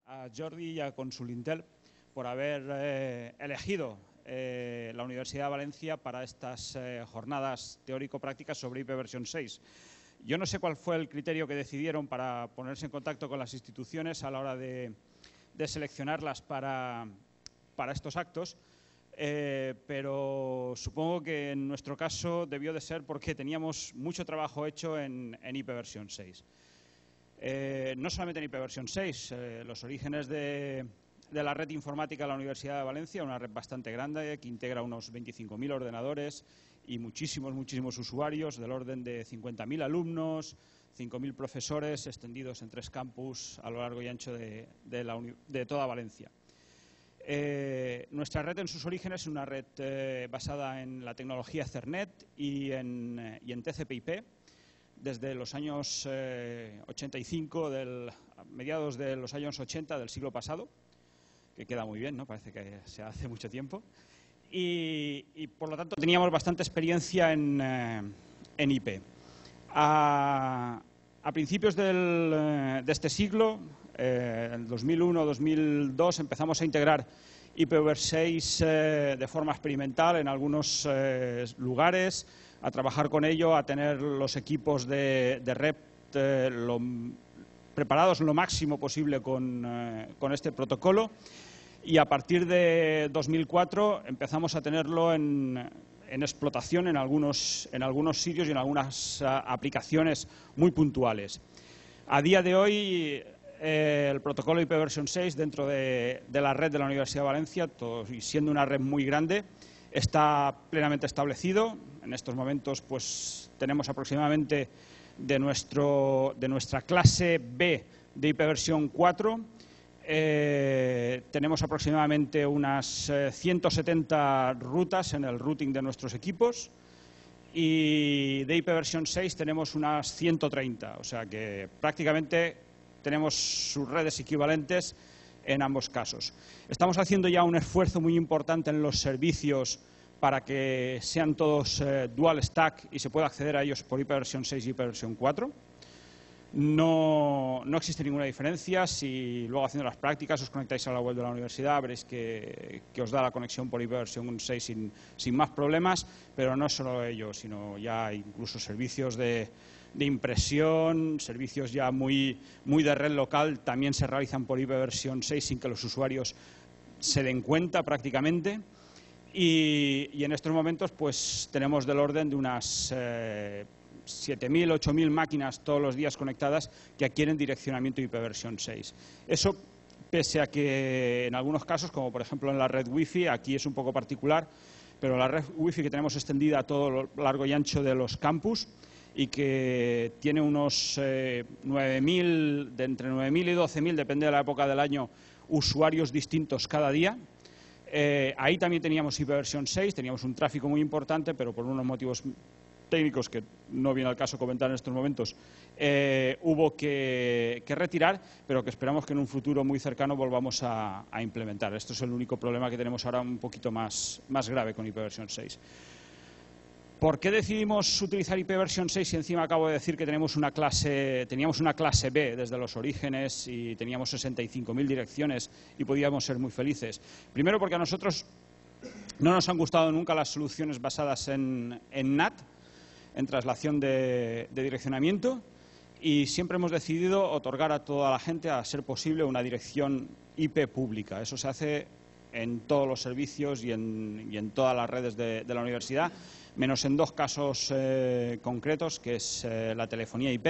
a Jordi y a Consulintel por haber elegido la Universidad de Valencia para estas jornadas teórico-prácticas sobre IP versión 6. Yo no sé cuál fue el criterio que decidieron para ponerse en contacto con las instituciones a la hora de seleccionarlas para estos actos, pero supongo que en nuestro caso debió de ser porque teníamos mucho trabajo hecho en IP versión 6. No solamente en IP versión 6, los orígenes de la red informática de la Universidad de Valencia, una red bastante grande que integra unos 25.000 ordenadores y muchísimos usuarios, del orden de 50.000 alumnos, 5.000 profesores extendidos en 3 campus a lo largo y ancho de toda Valencia. Nuestra red en sus orígenes es una red basada en la tecnología Ethernet y en TCP/IP. Desde los años 85, a mediados de los años 80 del siglo pasado, que queda muy bien, ¿no? Parece que se hace mucho tiempo. Y por lo tanto teníamos bastante experiencia en IP. A principios de este siglo, en 2001-2002, empezamos a integrar IPv6 de forma experimental en algunos lugares, a trabajar con ello, a tener los equipos de red preparados lo máximo posible con este protocolo. Y a partir de 2004 empezamos a tenerlo en explotación en algunos sitios y en algunas aplicaciones muy puntuales. A día de hoy, el protocolo IP versión 6 dentro de la red de la Universidad de Valencia, y siendo una red muy grande, está plenamente establecido. En estos momentos pues tenemos aproximadamente de nuestra clase B de IP versión 4, tenemos aproximadamente unas 170 rutas en el routing de nuestros equipos y de IP versión 6 tenemos unas 130, o sea que prácticamente tenemos sus redes equivalentes en ambos casos. Estamos haciendo ya un esfuerzo muy importante en los servicios para que sean todos dual stack y se pueda acceder a ellos por IP versión 6 y IP versión 4. No existe ninguna diferencia. Si luego haciendo las prácticas os conectáis a la web de la universidad, veréis que os da la conexión por IP versión 6 sin más problemas, pero no solo ello, sino ya incluso servicios de impresión, servicios ya muy de red local, también se realizan por IP versión 6 sin que los usuarios se den cuenta prácticamente. Y en estos momentos pues tenemos del orden de unas 7.000, 8.000 máquinas todos los días conectadas que adquieren direccionamiento IP versión 6. Eso pese a que en algunos casos, como por ejemplo en la red Wi-Fi, aquí es un poco particular, pero la red Wi-Fi que tenemos extendida a todo lo largo y ancho de los campus y que tiene unos 9.000, de entre 9.000 y 12.000, depende de la época del año, usuarios distintos cada día. Ahí también teníamos IP versión 6, teníamos un tráfico muy importante, pero por unos motivos técnicos que no viene al caso comentar en estos momentos, hubo que retirar, pero que esperamos que en un futuro muy cercano volvamos a implementar. Esto es el único problema que tenemos ahora un poquito más grave con IP versión 6. ¿Por qué decidimos utilizar IP versión 6 si encima acabo de decir que teníamos una clase B desde los orígenes y teníamos 65.000 direcciones y podíamos ser muy felices? Primero porque a nosotros no nos han gustado nunca las soluciones basadas en NAT, en traslación de direccionamiento, y siempre hemos decidido otorgar a toda la gente, a ser posible, una dirección IP pública. Eso se hace en todos los servicios y en todas las redes de la universidad, menos en 2 casos concretos, que es la telefonía IP.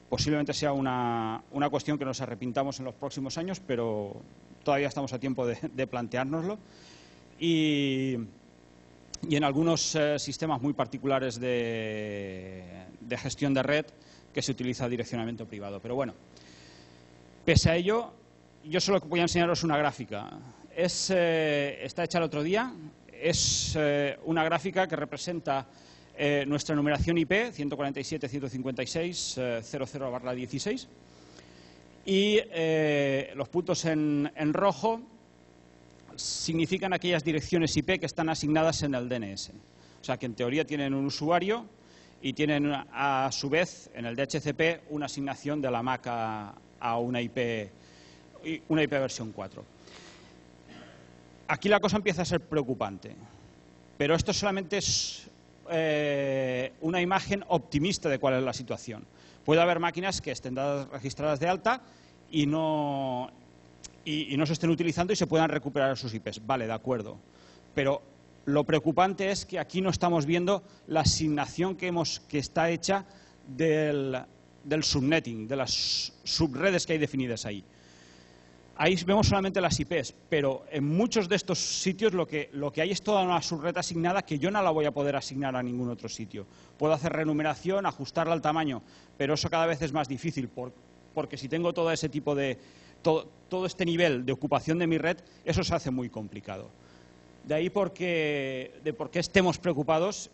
Posiblemente sea una cuestión que nos arrepintamos en los próximos años, pero todavía estamos a tiempo de planteárnoslo. Y en algunos sistemas muy particulares de gestión de red que se utiliza direccionamiento privado. Pero bueno, pese a ello, yo solo voy a enseñaros una gráfica. Está hecha el otro día. Es una gráfica que representa nuestra numeración IP 147.156.00/16 y los puntos en rojo significan aquellas direcciones IP que están asignadas en el DNS. O sea, que en teoría tienen un usuario y tienen a su vez en el DHCP una asignación de la MAC a a una IP versión 4. Aquí la cosa empieza a ser preocupante, pero esto solamente es una imagen optimista de cuál es la situación. Puede haber máquinas que estén registradas de alta y no se estén utilizando y se puedan recuperar sus IPs. Vale, de acuerdo. Pero lo preocupante es que aquí no estamos viendo la asignación que está hecha del subnetting, de las subredes que hay definidas ahí. Ahí vemos solamente las IPs, pero en muchos de estos sitios lo que hay es toda una subred asignada que yo no la voy a poder asignar a ningún otro sitio. Puedo hacer renumeración, ajustarla al tamaño, pero eso cada vez es más difícil porque si tengo todo ese tipo de todo este nivel de ocupación de mi red, eso se hace muy complicado. De ahí por qué estemos preocupados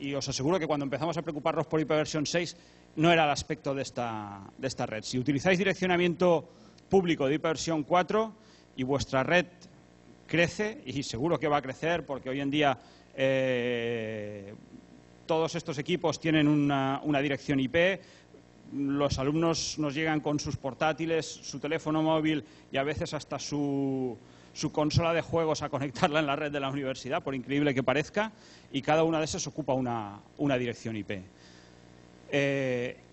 y os aseguro que cuando empezamos a preocuparnos por IPv 6 no era el aspecto de esta red. Si utilizáis direccionamiento público de IPv 4 y vuestra red crece, y seguro que va a crecer porque hoy en día todos estos equipos tienen una dirección IP, los alumnos nos llegan con sus portátiles, su teléfono móvil y a veces hasta su consola de juegos a conectarla en la red de la universidad, por increíble que parezca, y cada una de esas ocupa una dirección IP.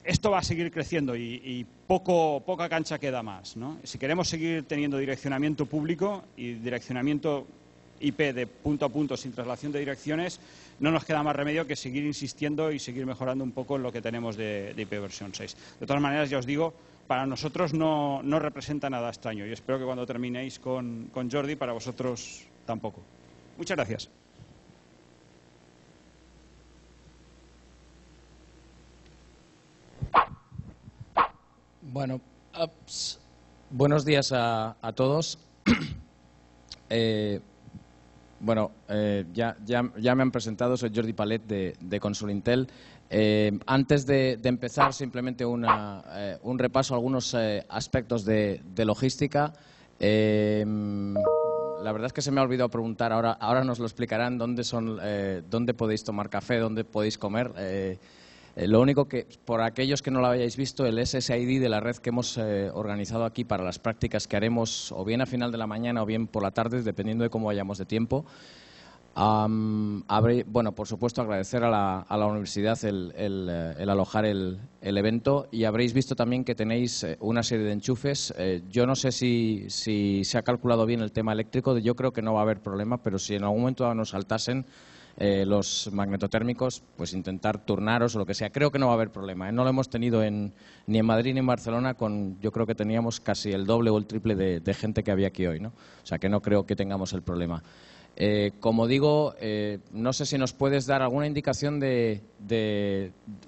Esto va a seguir creciendo y poca cancha queda más, ¿no? Si queremos seguir teniendo direccionamiento público y direccionamiento IP de punto a punto sin traslación de direcciones, no nos queda más remedio que seguir insistiendo y seguir mejorando un poco en lo que tenemos de IPv 6. De todas maneras, ya os digo, para nosotros no representa nada extraño y espero que cuando terminéis con Jordi, para vosotros tampoco. Muchas gracias. Bueno, buenos días a todos. Ya me han presentado, soy Jordi Palet de Consolintel. Antes de empezar, simplemente un repaso a algunos aspectos de logística. La verdad es que se me ha olvidado preguntar, ahora nos lo explicarán, dónde podéis tomar café, dónde podéis comer. Lo único que, por aquellos que no lo hayáis visto, el SSID de la red que hemos organizado aquí para las prácticas que haremos o bien a final de la mañana o bien por la tarde, dependiendo de cómo vayamos de tiempo. Bueno, por supuesto, agradecer a la universidad el alojar el evento y habréis visto también que tenéis una serie de enchufes. Yo no sé si se ha calculado bien el tema eléctrico, yo creo que no va a haber problema, pero si en algún momento nos saltasen los magnetotérmicos, pues intentar turnaros o lo que sea. Creo que no va a haber problema, ¿eh? No lo hemos tenido ni en Madrid ni en Barcelona, yo creo que teníamos casi el doble o el triple de gente que había aquí hoy, ¿no? O sea que no creo que tengamos el problema. Como digo, no sé si nos puedes dar alguna indicación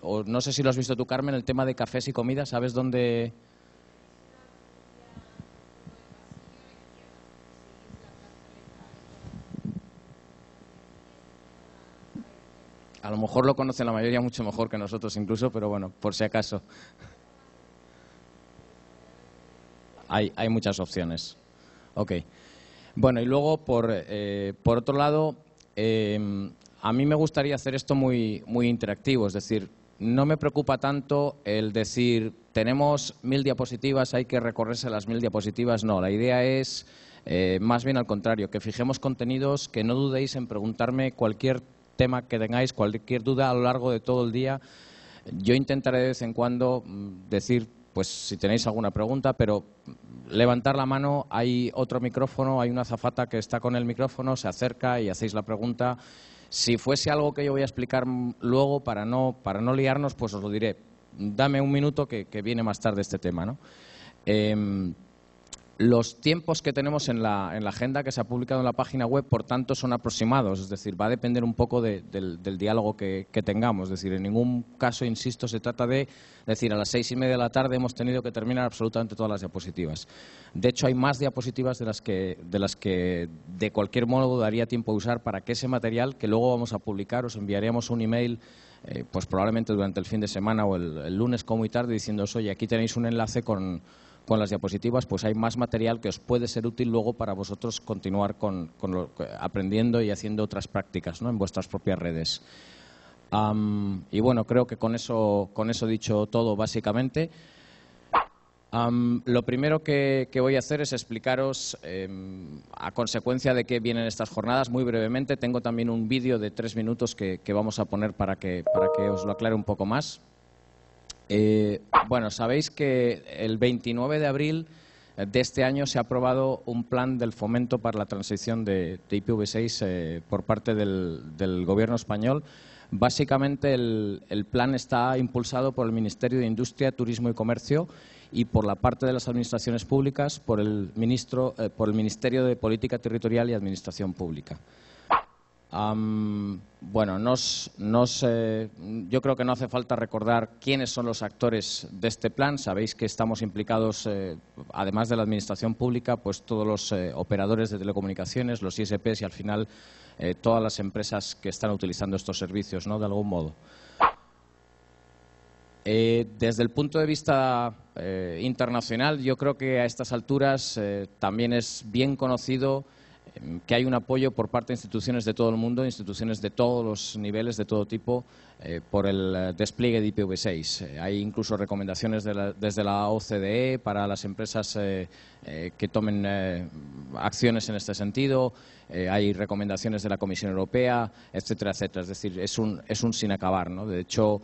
o no sé si lo has visto tú, Carmen, el tema de cafés y comida. ¿Sabes dónde? A lo mejor lo conocen la mayoría mucho mejor que nosotros incluso, pero bueno, por si acaso. Hay muchas opciones. Ok. Bueno, y luego, por otro lado, a mí me gustaría hacer esto muy interactivo. Es decir, no me preocupa tanto el decir, tenemos 1000 diapositivas, hay que recorrerse las 1000 diapositivas. No, la idea es más bien al contrario, que fijemos contenidos, que no dudéis en preguntarme cualquier tema que tengáis, cualquier duda a lo largo de todo el día. Yo intentaré de vez en cuando decir, pues si tenéis alguna pregunta, pero levantar la mano, hay otro micrófono, hay una azafata que está con el micrófono, se acerca y hacéis la pregunta. Si fuese algo que yo voy a explicar luego, para no liarnos, pues os lo diré. Dame un minuto que viene más tarde este tema, ¿no? Los tiempos que tenemos en la agenda que se ha publicado en la página web, por tanto, son aproximados. Es decir, va a depender un poco del diálogo que tengamos. Es decir, en ningún caso, insisto, se trata de decir a las 6:30 de la tarde hemos tenido que terminar absolutamente todas las diapositivas. De hecho, hay más diapositivas de las que de cualquier modo daría tiempo de usar para que ese material que luego vamos a publicar, os enviaríamos un email pues probablemente durante el fin de semana o el lunes como muy tarde diciéndoos, oye, aquí tenéis un enlace con las diapositivas, pues hay más material que os puede ser útil luego para vosotros continuar aprendiendo y haciendo otras prácticas, ¿no?, en vuestras propias redes. Y bueno, creo que con eso dicho todo básicamente. Lo primero que voy a hacer es explicaros, a consecuencia de qué vienen estas jornadas, muy brevemente. Tengo también un vídeo de 3 minutos que vamos a poner para que os lo aclare un poco más. Bueno, sabéis que el 29 de abril de este año se ha aprobado un plan del fomento para la transición de IPv6 por parte del Gobierno español. Básicamente el plan está impulsado por el Ministerio de Industria, Turismo y Comercio y por la parte de las administraciones públicas por el Ministerio de Política Territorial y Administración Pública. Bueno, yo creo que no hace falta recordar quiénes son los actores de este plan. Sabéis que estamos implicados, además de la administración pública, pues todos los operadores de telecomunicaciones, los ISPs y al final todas las empresas que están utilizando estos servicios, ¿no?, de algún modo. Desde el punto de vista internacional, yo creo que a estas alturas también es bien conocido que hay un apoyo por parte de instituciones de todo el mundo, instituciones de todos los niveles, de todo tipo, por el despliegue de IPv6. Hay incluso recomendaciones desde la OCDE para las empresas que tomen acciones en este sentido. Hay recomendaciones de la Comisión Europea, etcétera, etcétera. Es decir, es un sin acabar, ¿no? De hecho,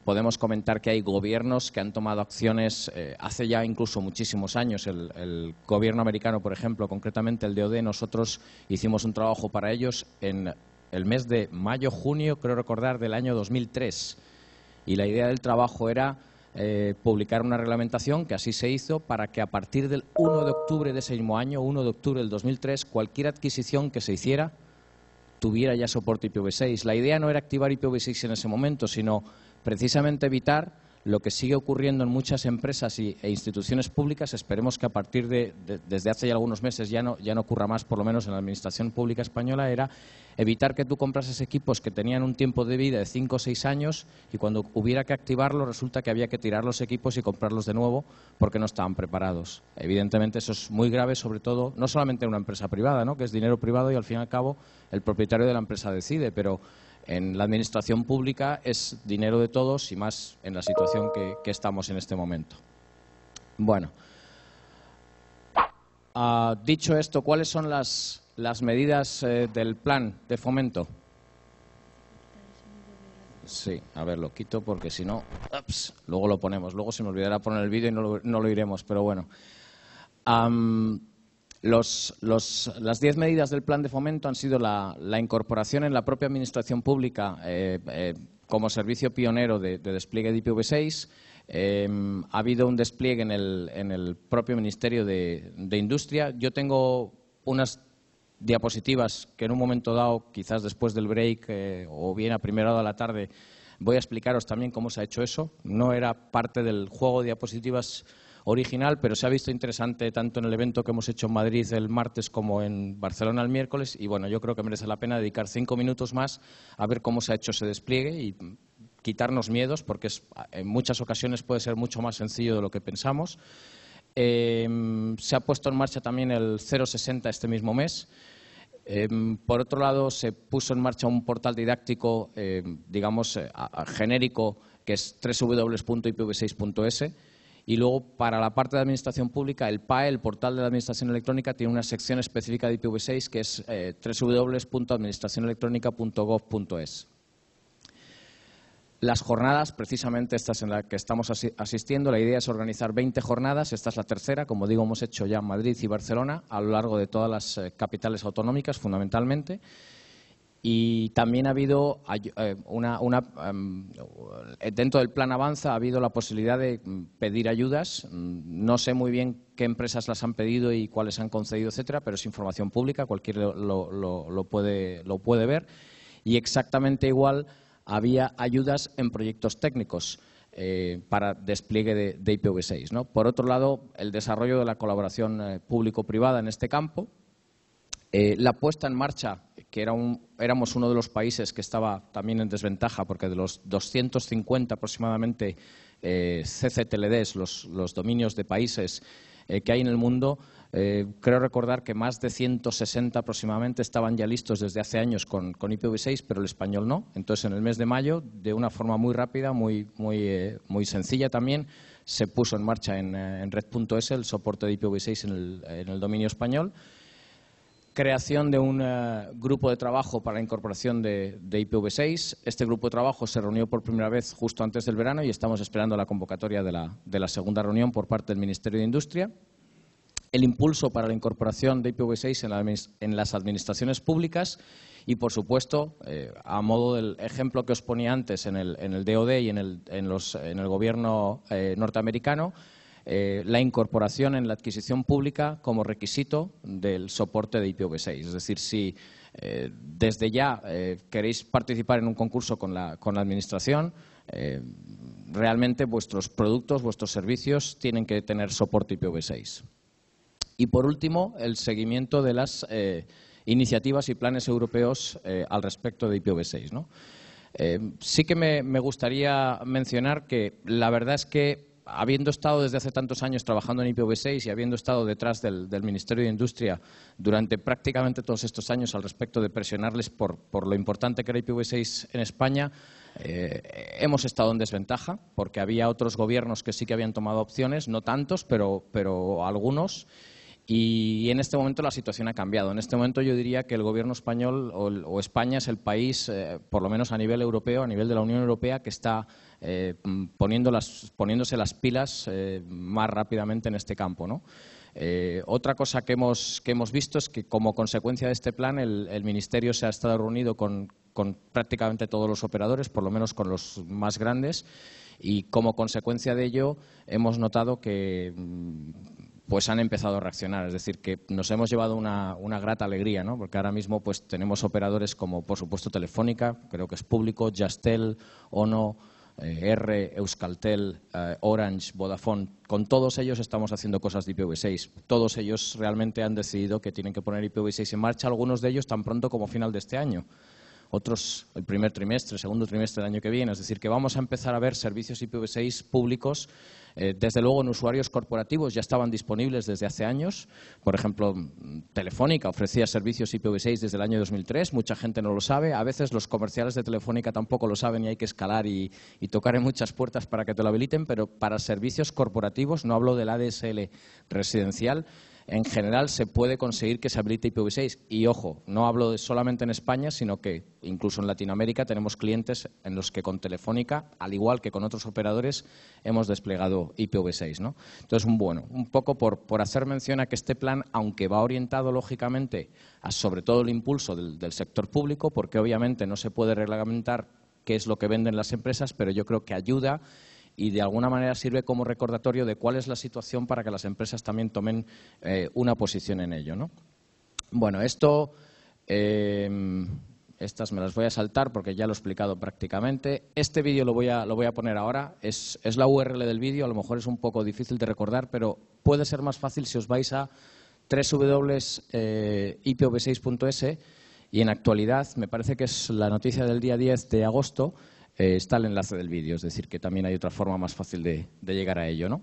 podemos comentar que hay gobiernos que han tomado acciones hace ya incluso muchísimos años. El gobierno americano, por ejemplo, concretamente el DoD, nosotros hicimos un trabajo para ellos en el mes de mayo-junio, creo recordar, del año 2003. Y la idea del trabajo era publicar una reglamentación, que así se hizo, para que a partir del 1 de octubre de ese mismo año, 1 de octubre del 2003, cualquier adquisición que se hiciera tuviera ya soporte IPv6. La idea no era activar IPv6 en ese momento, sino precisamente evitar lo que sigue ocurriendo en muchas empresas e instituciones públicas. Esperemos que a partir desde hace ya algunos meses ya no ocurra más, por lo menos en la Administración Pública Española, era evitar que tú comprases equipos que tenían un tiempo de vida de 5 o 6 años y cuando hubiera que activarlos resulta que había que tirar los equipos y comprarlos de nuevo porque no estaban preparados. Evidentemente eso es muy grave, sobre todo, no solamente en una empresa privada, ¿no?, que es dinero privado y al fin y al cabo el propietario de la empresa decide, pero en la administración pública es dinero de todos y más en la situación que estamos en este momento. Bueno, dicho esto, ¿cuáles son las medidas del plan de fomento? Sí, a ver, lo quito porque si no, luego lo ponemos. Luego se me olvidará poner el vídeo y no lo iremos, pero bueno. Las 10 medidas del plan de fomento han sido la incorporación en la propia administración pública como servicio pionero de despliegue de IPv6. Ha habido un despliegue en el propio Ministerio de Industria. Yo tengo unas diapositivas que en un momento dado, quizás después del break o bien a primera hora de la tarde, voy a explicaros también cómo se ha hecho eso. No era parte del juego de diapositivas original, pero se ha visto interesante tanto en el evento que hemos hecho en Madrid el martes como en Barcelona el miércoles y bueno, yo creo que merece la pena dedicar 5 minutos más a ver cómo se ha hecho ese despliegue y quitarnos miedos porque en muchas ocasiones puede ser mucho más sencillo de lo que pensamos. Se ha puesto en marcha también el 060 este mismo mes. Por otro lado, se puso en marcha un portal didáctico, digamos, genérico, que es www.ipv6.es. Y luego, para la parte de administración pública, el PAE, el portal de la Administración Electrónica, tiene una sección específica de IPv6 que es www.administracionelectronica.gov.es. Las jornadas, precisamente estas en las que estamos asistiendo, la idea es organizar 20 jornadas. Esta es la tercera, como digo, hemos hecho ya en Madrid y Barcelona, a lo largo de todas las capitales autonómicas, fundamentalmente. Y también ha habido dentro del plan Avanza ha habido la posibilidad de pedir ayudas. No sé muy bien qué empresas las han pedido y cuáles han concedido, etcétera, pero es información pública, cualquiera lo puede ver. Y exactamente igual había ayudas en proyectos técnicos para despliegue de IPv6, ¿no? Por otro lado, el desarrollo de la colaboración público-privada en este campo. La puesta en marcha, que éramos uno de los países que estaba también en desventaja, porque de los 250 aproximadamente CCTLDs, los dominios de países que hay en el mundo, creo recordar que más de 160 aproximadamente estaban ya listos desde hace años con IPv6, pero el español no. Entonces, en el mes de mayo, de una forma muy rápida, muy sencilla también, se puso en marcha en Red.es, el soporte de IPv6 en el dominio español. Creación de un grupo de trabajo para la incorporación de IPv6. Este grupo de trabajo se reunió por primera vez justo antes del verano y estamos esperando la convocatoria de la segunda reunión por parte del Ministerio de Industria. El impulso para la incorporación de IPv6 en las administraciones públicas y, por supuesto, a modo del ejemplo que os ponía antes en el DoD y en el gobierno norteamericano, la incorporación en la adquisición pública como requisito del soporte de IPv6. Es decir, si desde ya queréis participar en un concurso con la Administración, realmente vuestros productos, vuestros servicios tienen que tener soporte IPv6. Y, por último, el seguimiento de las iniciativas y planes europeos al respecto de IPv6, ¿no? Sí que me gustaría mencionar que la verdad es que, habiendo estado desde hace tantos años trabajando en IPv6 y habiendo estado detrás del Ministerio de Industria durante prácticamente todos estos años al respecto de presionarles por lo importante que era IPv6 en España, hemos estado en desventaja porque había otros gobiernos que sí que habían tomado opciones, no tantos, pero algunos. Y en este momento la situación ha cambiado. En este momento yo diría que el gobierno español o España es el país, por lo menos a nivel europeo, a nivel de la Unión Europea, que está poniéndose las pilas más rápidamente en este campo, ¿no? Otra cosa que hemos visto es que, como consecuencia de este plan, el Ministerio se ha estado reunido con prácticamente todos los operadores, por lo menos con los más grandes, y como consecuencia de ello hemos notado que pues han empezado a reaccionar. Es decir, que nos hemos llevado una grata alegría, ¿no? Porque ahora mismo pues tenemos operadores como, por supuesto, Telefónica, creo que es público, Yastel, Ono, R, Euskaltel, Orange, Vodafone. Con todos ellos estamos haciendo cosas de IPv6. Todos ellos realmente han decidido que tienen que poner IPv6 en marcha, algunos de ellos tan pronto como final de este año. Otros el primer trimestre, segundo trimestre del año que viene. Es decir, que vamos a empezar a ver servicios IPv6 públicos. Desde luego, en usuarios corporativos ya estaban disponibles desde hace años. Por ejemplo, Telefónica ofrecía servicios IPv6 desde el año 2003. Mucha gente no lo sabe. A veces los comerciales de Telefónica tampoco lo saben y hay que escalar y tocar en muchas puertas para que te lo habiliten. Pero para servicios corporativos, no hablo del ADSL residencial, en general se puede conseguir que se habilite IPv6. Y, ojo, no hablo solamente en España, sino que incluso en Latinoamérica tenemos clientes en los que con Telefónica, al igual que con otros operadores, hemos desplegado IPv6, ¿no? Entonces, bueno, un poco por hacer mención a que este plan, aunque va orientado lógicamente a sobre todo el impulso del sector público, porque obviamente no se puede reglamentar qué es lo que venden las empresas, pero yo creo que ayuda y de alguna manera sirve como recordatorio de cuál es la situación para que las empresas también tomen una posición en ello, ¿no? Bueno, esto, estas me las voy a saltar porque ya lo he explicado prácticamente. Este vídeo lo voy a poner ahora, es la URL del vídeo, a lo mejor es un poco difícil de recordar, pero puede ser más fácil si os vais a www.ipv6.es y en actualidad, me parece que es la noticia del día 10 de agosto, está el enlace del vídeo, es decir, que también hay otra forma más fácil de llegar a ello, ¿no?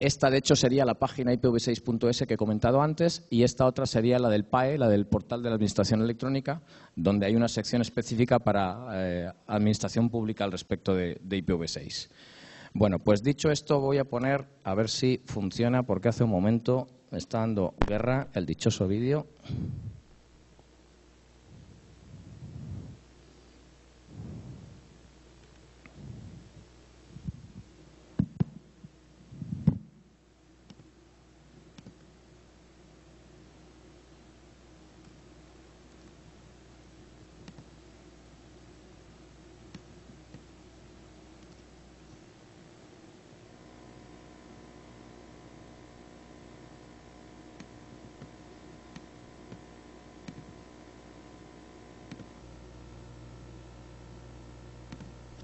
Esta, de hecho, sería la página ipv6.es que he comentado antes y esta otra sería la del PAE, la del Portal de la Administración Electrónica, donde hay una sección específica para administración pública al respecto de IPv6. Bueno, pues dicho esto, voy a poner, a ver si funciona, porque hace un momento me está dando guerra el dichoso vídeo.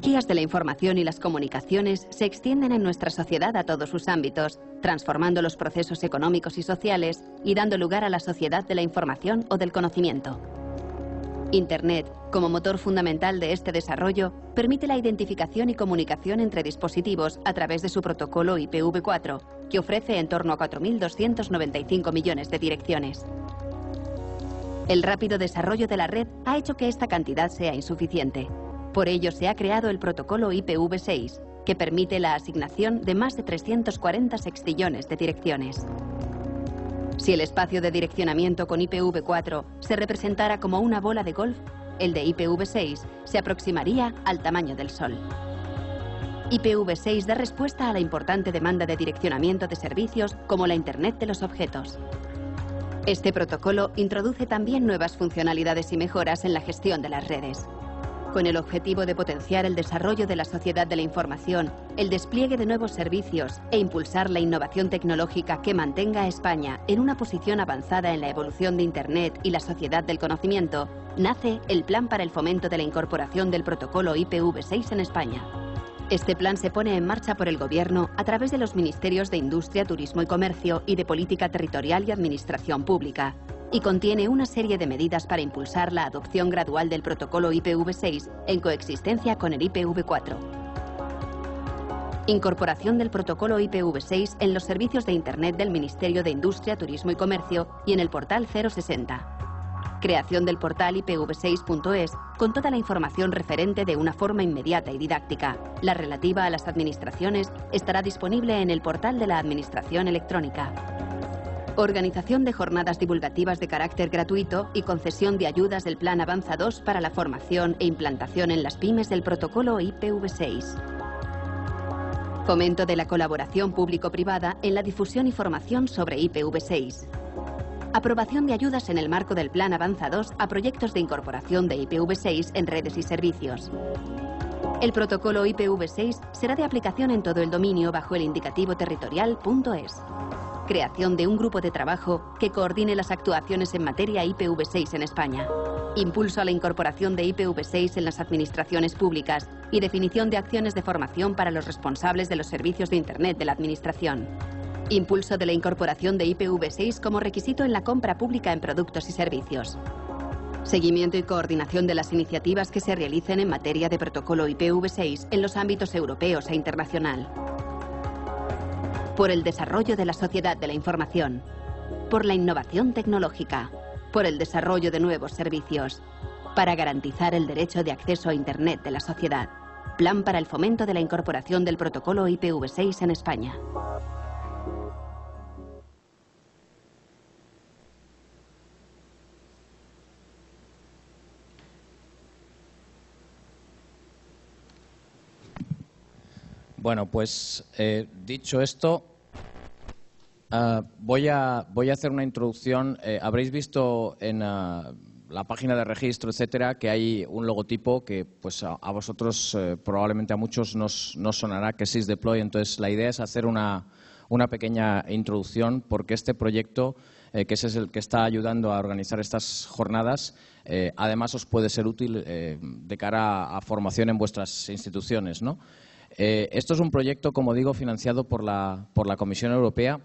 Las tecnologías de la información y las comunicaciones se extienden en nuestra sociedad a todos sus ámbitos, transformando los procesos económicos y sociales y dando lugar a la sociedad de la información o del conocimiento. Internet, como motor fundamental de este desarrollo, permite la identificación y comunicación entre dispositivos a través de su protocolo IPv4, que ofrece en torno a 4.295 millones de direcciones. El rápido desarrollo de la red ha hecho que esta cantidad sea insuficiente. Por ello se ha creado el protocolo IPv6, que permite la asignación de más de 340 sextillones de direcciones. Si el espacio de direccionamiento con IPv4 se representara como una bola de golf, el de IPv6 se aproximaría al tamaño del Sol. IPv6 da respuesta a la importante demanda de direccionamiento de servicios como la Internet de los objetos. Este protocolo introduce también nuevas funcionalidades y mejoras en la gestión de las redes. Con el objetivo de potenciar el desarrollo de la sociedad de la información, el despliegue de nuevos servicios e impulsar la innovación tecnológica que mantenga a España en una posición avanzada en la evolución de Internet y la sociedad del conocimiento, nace el Plan para el Fomento de la Incorporación del Protocolo IPv6 en España. Este plan se pone en marcha por el Gobierno a través de los Ministerios de Industria, Turismo y Comercio y de Política Territorial y Administración Pública, y contiene una serie de medidas para impulsar la adopción gradual del protocolo IPv6 en coexistencia con el IPv4. Incorporación del protocolo IPv6 en los servicios de Internet del Ministerio de Industria, Turismo y Comercio y en el portal 060. Creación del portal ipv6.es con toda la información referente de una forma inmediata y didáctica. La relativa a las administraciones estará disponible en el portal de la Administración Electrónica. Organización de jornadas divulgativas de carácter gratuito y concesión de ayudas del Plan Avanza 2 para la formación e implantación en las pymes del protocolo IPv6. Fomento de la colaboración público-privada en la difusión y formación sobre IPv6. Aprobación de ayudas en el marco del Plan Avanza 2 a proyectos de incorporación de IPv6 en redes y servicios. El protocolo IPv6 será de aplicación en todo el dominio bajo el indicativo territorial .es. Creación de un grupo de trabajo que coordine las actuaciones en materia IPv6 en España. Impulso a la incorporación de IPv6 en las administraciones públicas y definición de acciones de formación para los responsables de los servicios de Internet de la Administración. Impulso de la incorporación de IPv6 como requisito en la compra pública en productos y servicios. Seguimiento y coordinación de las iniciativas que se realicen en materia de protocolo IPv6 en los ámbitos europeos e internacional. Por el desarrollo de la sociedad de la información. Por la innovación tecnológica. Por el desarrollo de nuevos servicios. Para garantizar el derecho de acceso a Internet de la sociedad. Plan para el fomento de la incorporación del protocolo IPv6 en España. Bueno, pues dicho esto, voy a hacer una introducción. Habréis visto en la página de registro, etcétera, que hay un logotipo que pues a vosotros, probablemente a muchos, nos sonará, que es SysDeploy. Entonces, la idea es hacer una pequeña introducción, porque este proyecto, que es el que está ayudando a organizar estas jornadas, además os puede ser útil de cara a formación en vuestras instituciones, ¿no? Esto es un proyecto, como digo, financiado por la Comisión Europea.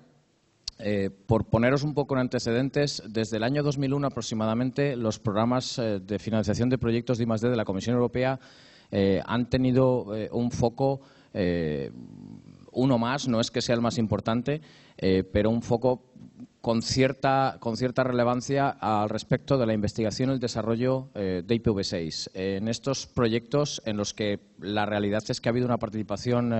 Por poneros un poco en antecedentes, desde el año 2001 aproximadamente, los programas de financiación de proyectos de I+D de la Comisión Europea han tenido un foco, uno más, no es que sea el más importante, pero un foco con cierta relevancia al respecto de la investigación y el desarrollo de IPv6. En estos proyectos, en los que la realidad es que ha habido una participación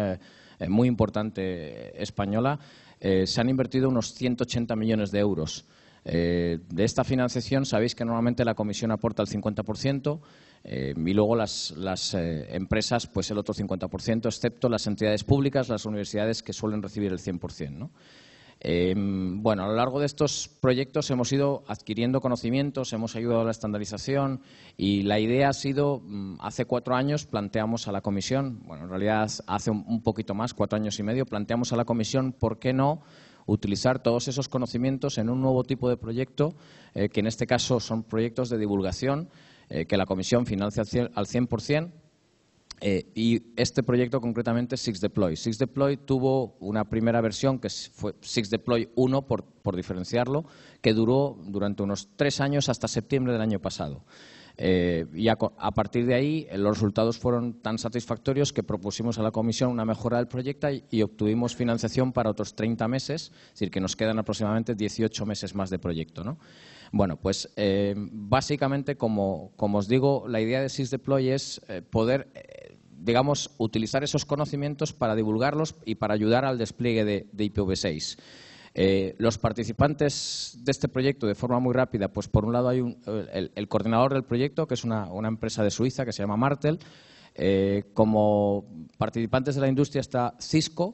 muy importante española, se han invertido unos 180 millones de euros. De esta financiación sabéis que normalmente la Comisión aporta el 50% y luego las empresas pues el otro 50%, excepto las entidades públicas, las universidades, que suelen recibir el 100%, ¿no? Bueno, a lo largo de estos proyectos hemos ido adquiriendo conocimientos, hemos ayudado a la estandarización y la idea ha sido, hace 4 años planteamos a la Comisión, bueno, en realidad hace un poquito más, 4 años y medio, planteamos a la Comisión por qué no utilizar todos esos conocimientos en un nuevo tipo de proyecto, que en este caso son proyectos de divulgación, que la Comisión financia al 100%. Y este proyecto concretamente es SysDeploy. SysDeploy tuvo una primera versión que fue SysDeploy 1, por diferenciarlo, que duró durante unos 3 años hasta septiembre del año pasado. Y a partir de ahí los resultados fueron tan satisfactorios que propusimos a la Comisión una mejora del proyecto y obtuvimos financiación para otros 30 meses, es decir, que nos quedan aproximadamente 18 meses más de proyecto, ¿no? Bueno, pues básicamente, como os digo, la idea de SysDeploy es poder digamos, utilizar esos conocimientos para divulgarlos y para ayudar al despliegue de IPv6. Los participantes de este proyecto, de forma muy rápida, pues por un lado hay el coordinador del proyecto, que es una empresa de Suiza que se llama Martel. Como participantes de la industria está Cisco.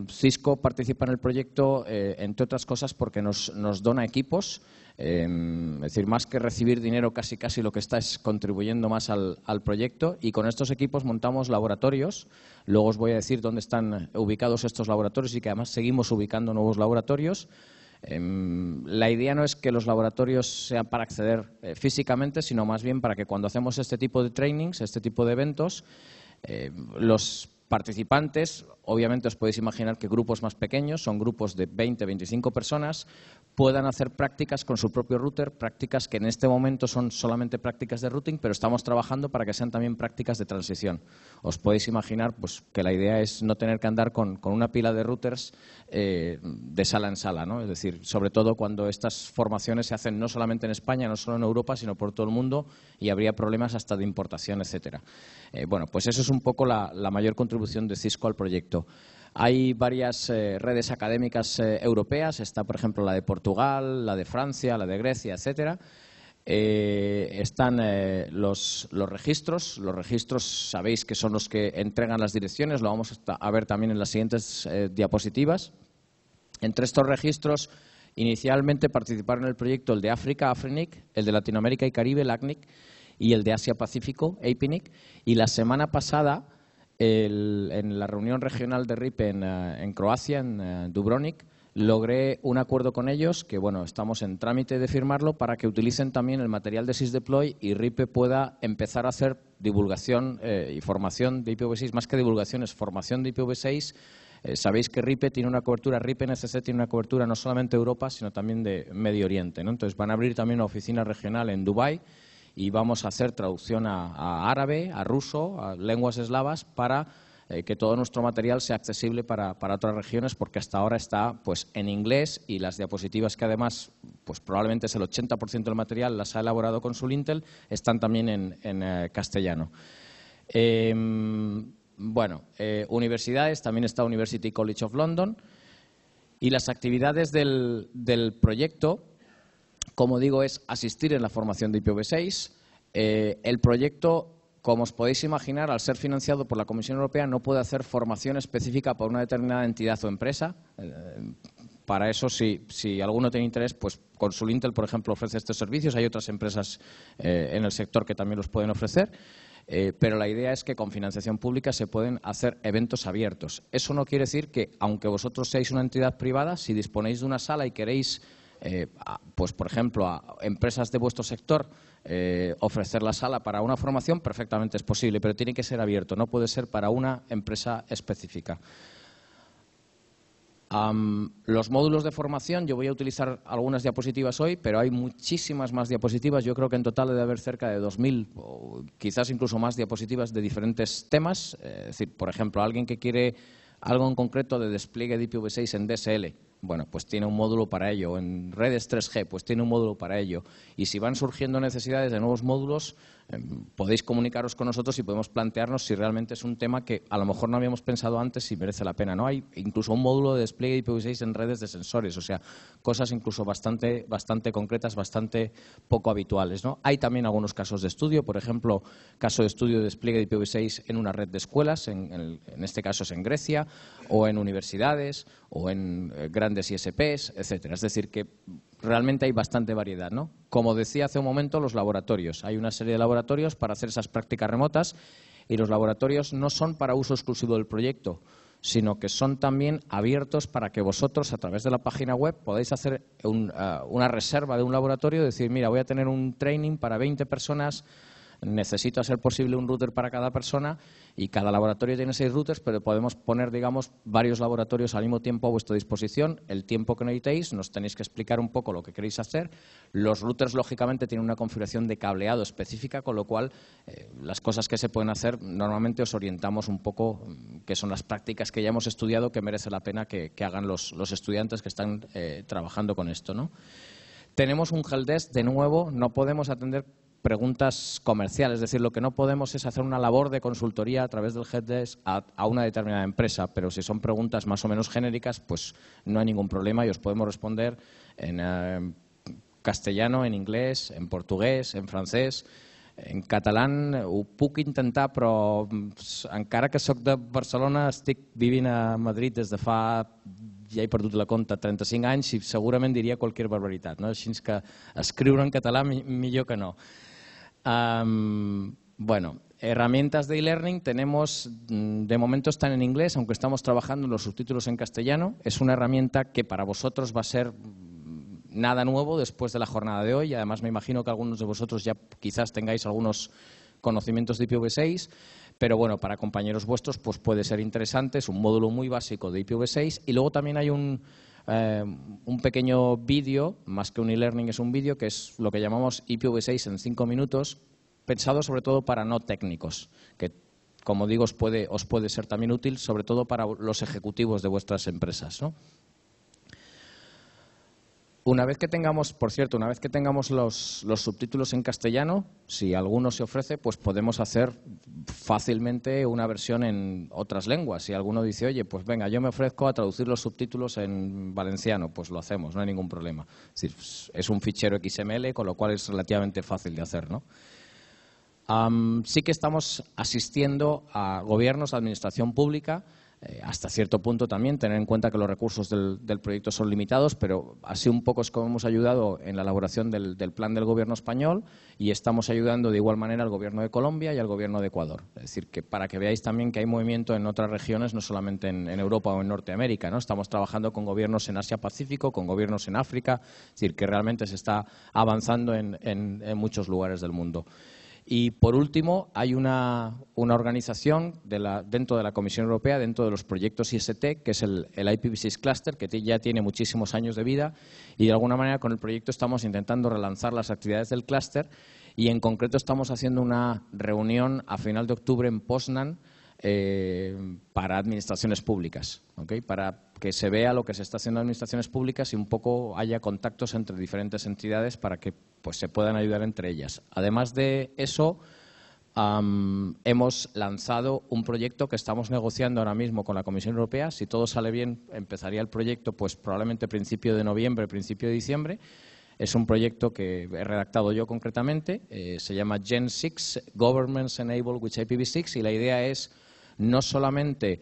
Cisco participa en el proyecto, entre otras cosas, porque nos dona equipos. Es decir, más que recibir dinero, casi lo que está es contribuyendo más al proyecto, y con estos equipos montamos laboratorios. Luego os voy a decir dónde están ubicados estos laboratorios y que además seguimos ubicando nuevos laboratorios. La idea no es que los laboratorios sean para acceder físicamente, sino más bien para que cuando hacemos este tipo de trainings, este tipo de eventos, los participantes, obviamente os podéis imaginar que grupos más pequeños, son grupos de 20, 25 personas, puedan hacer prácticas con su propio router, prácticas que en este momento son solamente prácticas de routing, pero estamos trabajando para que sean también prácticas de transición. Os podéis imaginar pues, que la idea es no tener que andar con una pila de routers de sala en sala, ¿no? Es decir, sobre todo cuando estas formaciones se hacen no solamente en España, no solo en Europa, sino por todo el mundo, y habría problemas hasta de importación, etcétera. Bueno, pues eso es un poco la mayor contribución de Cisco al proyecto. Hay varias redes académicas europeas, está por ejemplo la de Portugal, la de Francia, la de Grecia, etcétera. Están los registros. Los registros sabéis que son los que entregan las direcciones, lo vamos a ver también en las siguientes diapositivas. Entre estos registros, inicialmente participaron en el proyecto el de África, AFRINIC, el de Latinoamérica y Caribe, el ACNIC, y el de Asia-Pacífico, APNIC. Y la semana pasada, en la reunión regional de RIPE en Croacia, en Dubrovnik, logré un acuerdo con ellos, que bueno, estamos en trámite de firmarlo, para que utilicen también el material de SysDeploy y RIPE pueda empezar a hacer divulgación y formación de IPv6, más que divulgación, es formación de IPv6. Sabéis que RIPE tiene una cobertura, RIPE NCC tiene una cobertura no solamente de Europa, sino también de Medio Oriente, ¿no? Entonces van a abrir también una oficina regional en Dubái y vamos a hacer traducción a árabe, a ruso, a lenguas eslavas, para que todo nuestro material sea accesible para otras regiones, porque hasta ahora está pues en inglés, y las diapositivas, que además pues probablemente es el 80% del material, las ha elaborado Consul Intel, están también en castellano. Bueno, universidades, también está University College of London, y las actividades del proyecto, como digo, es asistir en la formación de IPv6. El proyecto, como os podéis imaginar, al ser financiado por la Comisión Europea, no puede hacer formación específica por una determinada entidad o empresa. Para eso, si alguno tiene interés, pues Consul Intel, por ejemplo, ofrece estos servicios. Hay otras empresas en el sector que también los pueden ofrecer. Pero la idea es que con financiación pública se pueden hacer eventos abiertos. Eso no quiere decir que, aunque vosotros seáis una entidad privada, si disponéis de una sala y queréis, pues por ejemplo, a empresas de vuestro sector ofrecer la sala para una formación, perfectamente es posible, pero tiene que ser abierto, no puede ser para una empresa específica. Los módulos de formación, yo voy a utilizar algunas diapositivas hoy, pero hay muchísimas más diapositivas. Yo creo que en total debe haber cerca de 2000 o quizás incluso más diapositivas de diferentes temas. Es decir, por ejemplo, alguien que quiere algo en concreto de despliegue de IPv6 en DSL, bueno, pues tiene un módulo para ello. O en redes 3G, pues tiene un módulo para ello. Y si van surgiendo necesidades de nuevos módulos, podéis comunicaros con nosotros y podemos plantearnos si realmente es un tema que a lo mejor no habíamos pensado antes y merece la pena, ¿no? Hay incluso un módulo de despliegue de IPv6 en redes de sensores, o sea, cosas incluso bastante concretas, bastante poco habituales, ¿no? Hay también algunos casos de estudio, por ejemplo, caso de estudio de despliegue de IPv6 en una red de escuelas, en este caso es en Grecia, o en universidades, o en grandes ISPs, etcétera. Es decir, que realmente hay bastante variedad, ¿no? Como decía hace un momento, los laboratorios. Hay una serie de laboratorios para hacer esas prácticas remotas, y los laboratorios no son para uso exclusivo del proyecto, sino que son también abiertos para que vosotros, a través de la página web, podáis hacer una reserva de un laboratorio y decir, mira, voy a tener un training para 20 personas, necesito, a ser posible, un router para cada persona, y cada laboratorio tiene 6 routers, pero podemos poner, digamos, varios laboratorios al mismo tiempo a vuestra disposición. El tiempo que necesitéis, nos tenéis que explicar un poco lo que queréis hacer. Los routers, lógicamente, tienen una configuración de cableado específica, con lo cual las cosas que se pueden hacer, normalmente os orientamos un poco, que son las prácticas que ya hemos estudiado, que merece la pena que hagan los estudiantes que están trabajando con esto, ¿no? Tenemos un helpdesk, de nuevo, no podemos atender preguntas comerciales. Es decir, lo que no podemos es hacer una labor de consultoría a través del helpdesk a una determinada empresa, pero si son preguntas más o menos genéricas, pues no hay ningún problema y os podemos responder en castellano, en inglés, en portuguès, en francès, en catalán. Ho puc intentar, però encara que sóc de Barcelona, estic vivint a Madrid des de fa, ja he perdut la compta, 35 anys i segurament diria qualsevol barbaritat, no? Així que escriure en català millor que no. Bueno, herramientas de e-learning tenemos, de momento están en inglés, aunque estamos trabajando en los subtítulos en castellano. Es una herramienta que para vosotros va a ser nada nuevo después de la jornada de hoy. Además, me imagino que algunos de vosotros ya quizás tengáis algunos conocimientos de IPv6, pero bueno, para compañeros vuestros pues puede ser interesante. Es un módulo muy básico de IPv6 y luego también hay un pequeño vídeo, más que un e-learning es un vídeo, que es lo que llamamos IPv6 en 5 minutos, pensado sobre todo para no técnicos, que como digo os puede ser también útil, sobre todo para los ejecutivos de vuestras empresas, ¿no? Una vez que tengamos, por cierto, una vez que tengamos los subtítulos en castellano, si alguno se ofrece, pues podemos hacer fácilmente una versión en otras lenguas. Si alguno dice, oye, pues venga, yo me ofrezco a traducir los subtítulos en valenciano, pues lo hacemos, no hay ningún problema. Es decir, es un fichero XML, con lo cual es relativamente fácil de hacer, ¿no? Sí que estamos asistiendo a gobiernos, a administración pública, hasta cierto punto también, tener en cuenta que los recursos del proyecto son limitados, pero así un poco es como hemos ayudado en la elaboración del plan del gobierno español y estamos ayudando de igual manera al gobierno de Colombia y al gobierno de Ecuador. Es decir, que para que veáis también que hay movimiento en otras regiones, no solamente en Europa o en Norteamérica, ¿no? Estamos trabajando con gobiernos en Asia-Pacífico, con gobiernos en África, es decir, que realmente se está avanzando en muchos lugares del mundo. Y, por último, hay una organización dentro de la Comisión Europea, dentro de los proyectos IST, que es el IPv6 Cluster, que ya tiene muchísimos años de vida y, de alguna manera, con el proyecto estamos intentando relanzar las actividades del clúster y, en concreto, estamos haciendo una reunión a final de octubre en Poznan para administraciones públicas, ¿okay? Para que se vea lo que se está haciendo en administraciones públicas y un poco haya contactos entre diferentes entidades para que pues, se puedan ayudar entre ellas. Además de eso, hemos lanzado un proyecto que estamos negociando ahora mismo con la Comisión Europea. Si todo sale bien, empezaría el proyecto pues probablemente principio de noviembre, principio de diciembre. Es un proyecto que he redactado yo concretamente. Se llama Gen 6, Governments Enabled with IPv6, y la idea es no solamente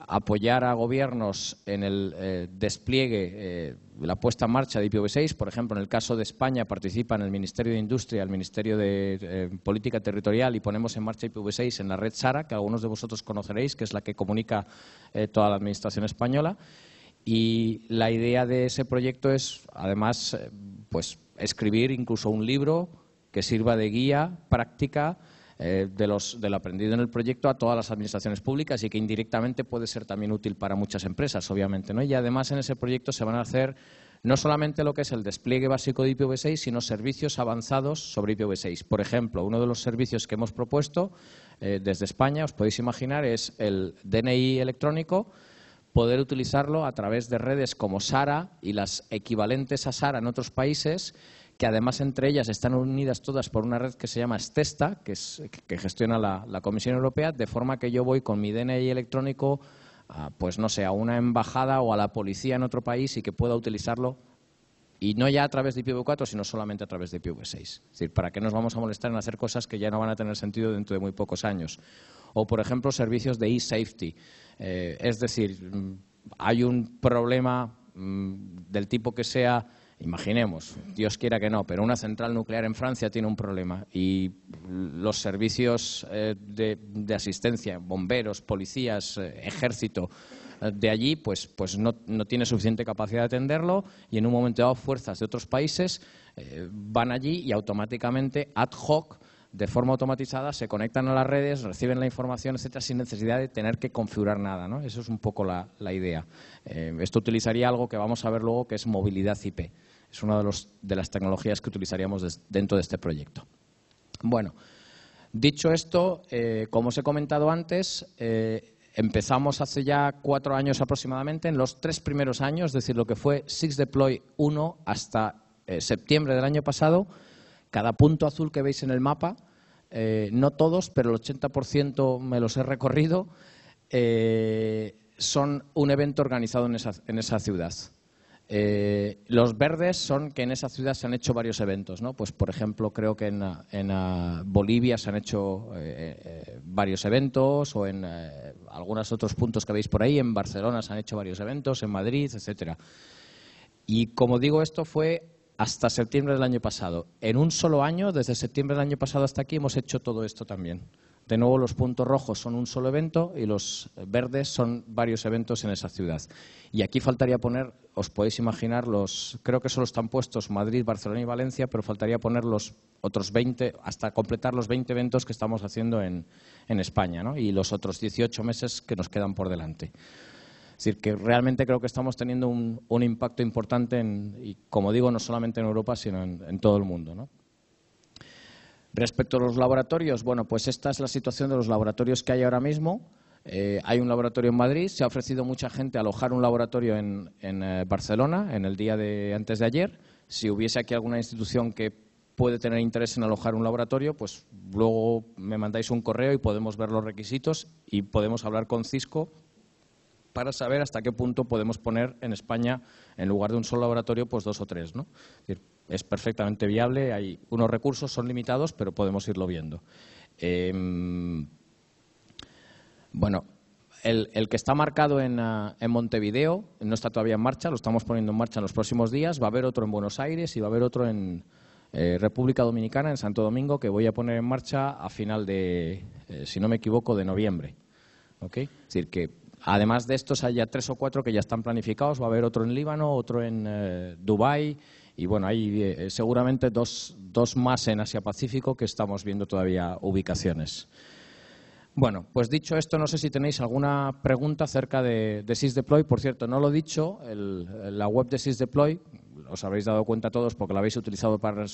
apoyar a gobiernos en el despliegue, la puesta en marcha de IPv6. Por ejemplo, en el caso de España participan el Ministerio de Industria, el Ministerio de Política Territorial y ponemos en marcha IPv6 en la red SARA, que algunos de vosotros conoceréis, que es la que comunica toda la administración española. Y la idea de ese proyecto es, además, pues escribir incluso un libro que sirva de guía práctica de lo aprendido en el proyecto a todas las administraciones públicas y que indirectamente puede ser también útil para muchas empresas, obviamente, ¿no? Y además en ese proyecto se van a hacer no solamente lo que es el despliegue básico de IPv6, sino servicios avanzados sobre IPv6. Por ejemplo, uno de los servicios que hemos propuesto desde España, os podéis imaginar, es el DNI electrónico, poder utilizarlo a través de redes como SARA y las equivalentes a SARA en otros países, que además entre ellas están unidas todas por una red que se llama STESTA, que gestiona la Comisión Europea, de forma que yo voy con mi DNI electrónico pues no sé, a una embajada o a la policía en otro país y que pueda utilizarlo, y no ya a través de IPv4, sino solamente a través de IPv6. Es decir, ¿para qué nos vamos a molestar en hacer cosas que ya no van a tener sentido dentro de muy pocos años? O, por ejemplo, servicios de e-safety. Es decir, hay un problema del tipo que sea, imaginemos, Dios quiera que no, pero una central nuclear en Francia tiene un problema y los servicios de asistencia, bomberos, policías, ejército de allí, pues no tiene suficiente capacidad de atenderlo y en un momento dado fuerzas de otros países van allí y automáticamente, ad hoc, de forma automatizada, se conectan a las redes, reciben la información, etcétera, sin necesidad de tener que configurar nada, ¿no? Eso es un poco la idea. Esto utilizaría algo que vamos a ver luego, que es movilidad IP. Es una de las tecnologías que utilizaríamos dentro de este proyecto. Bueno, dicho esto, como os he comentado antes, empezamos hace ya 4 años aproximadamente. En los 3 primeros años, es decir, lo que fue SIX Deploy 1 hasta septiembre del año pasado, Cada punto azul que veis en el mapa, no todos, pero el 80% me los he recorrido, son un evento organizado en esa ciudad. Los verdes son que en esa ciudad se han hecho varios eventos, ¿no? Pues, por ejemplo, creo que en Bolivia se han hecho varios eventos, o en algunos otros puntos que veis por ahí. En Barcelona se han hecho varios eventos, en Madrid, etcétera. Y como digo, esto fue hasta septiembre del año pasado. En un solo año, desde septiembre del año pasado hasta aquí, hemos hecho todo esto también. De nuevo, los puntos rojos son un solo evento y los verdes son varios eventos en esa ciudad. Y aquí faltaría poner, os podéis imaginar, creo que solo están puestos Madrid, Barcelona y Valencia, pero faltaría poner los otros 20, hasta completar los 20 eventos que estamos haciendo en España, ¿no? Y los otros 18 meses que nos quedan por delante. Es decir, que realmente creo que estamos teniendo un impacto importante, y como digo, no solamente en Europa, sino en todo el mundo, ¿no? Respecto a los laboratorios, bueno, pues esta es la situación de los laboratorios que hay ahora mismo. Hay un laboratorio en Madrid, se ha ofrecido mucha gente a alojar un laboratorio en Barcelona en el día de antes de ayer. Si hubiese aquí alguna institución que puede tener interés en alojar un laboratorio, pues luego me mandáis un correo y podemos ver los requisitos y podemos hablar con Cisco para saber hasta qué punto podemos poner en España, en lugar de un solo laboratorio, pues 2 o 3, ¿no? Es decir, es perfectamente viable, hay unos recursos, son limitados, pero podemos irlo viendo. Bueno, el que está marcado en Montevideo no está todavía en marcha, lo estamos poniendo en marcha en los próximos días. Va a haber otro en Buenos Aires y va a haber otro en República Dominicana, en Santo Domingo, que voy a poner en marcha a final de, si no me equivoco, de noviembre. ¿Okay? Es decir, que además de estos hay ya 3 o 4 que ya están planificados. Va a haber otro en Líbano, otro en Dubái. Y bueno, hay seguramente dos más en Asia-Pacífico que estamos viendo todavía ubicaciones. Bueno, pues dicho esto, no sé si tenéis alguna pregunta acerca de SysDeploy. Por cierto, no lo he dicho, la web de SysDeploy, os habréis dado cuenta todos porque la habéis utilizado para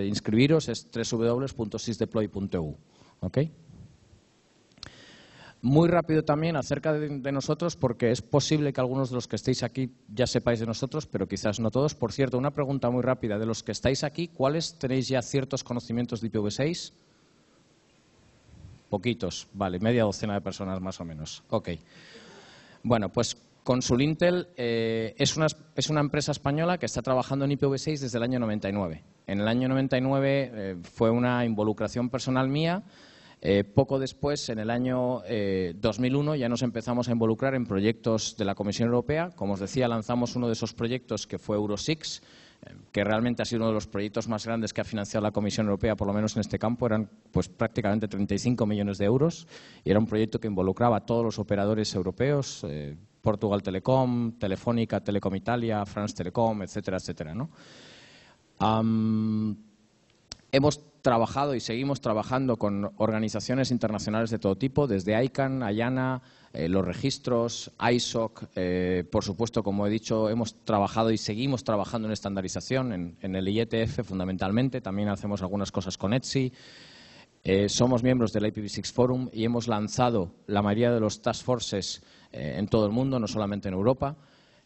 inscribiros, es www.sysdeploy.eu. ¿Okay? Muy rápido también acerca de nosotros, porque es posible que algunos de los que estéis aquí ya sepáis de nosotros, pero quizás no todos. Por cierto, una pregunta muy rápida. De los que estáis aquí, ¿cuáles tenéis ya ciertos conocimientos de IPv6? Poquitos, vale, media docena de personas más o menos. Ok. Bueno, pues Consulintel es una empresa española que está trabajando en IPv6 desde el año 99. En el año 99 fue una involucración personal mía. Poco después, en el año 2001, ya nos empezamos a involucrar en proyectos de la Comisión Europea. Como os decía, lanzamos uno de esos proyectos que fue Euro6, que realmente ha sido uno de los proyectos más grandes que ha financiado la Comisión Europea, por lo menos en este campo. Eran pues prácticamente 35 millones de euros y era un proyecto que involucraba a todos los operadores europeos, Portugal Telecom, Telefónica, Telecom Italia, France Telecom, etcétera, etcétera, ¿no? Hemos trabajado y seguimos trabajando con organizaciones internacionales de todo tipo, desde ICANN, IANA, los registros, ISOC. Por supuesto, como he dicho, hemos trabajado y seguimos trabajando en estandarización, en el IETF fundamentalmente. También hacemos algunas cosas con ETSI. Somos miembros del IPv6 Forum y hemos lanzado la mayoría de los task forces en todo el mundo, no solamente en Europa.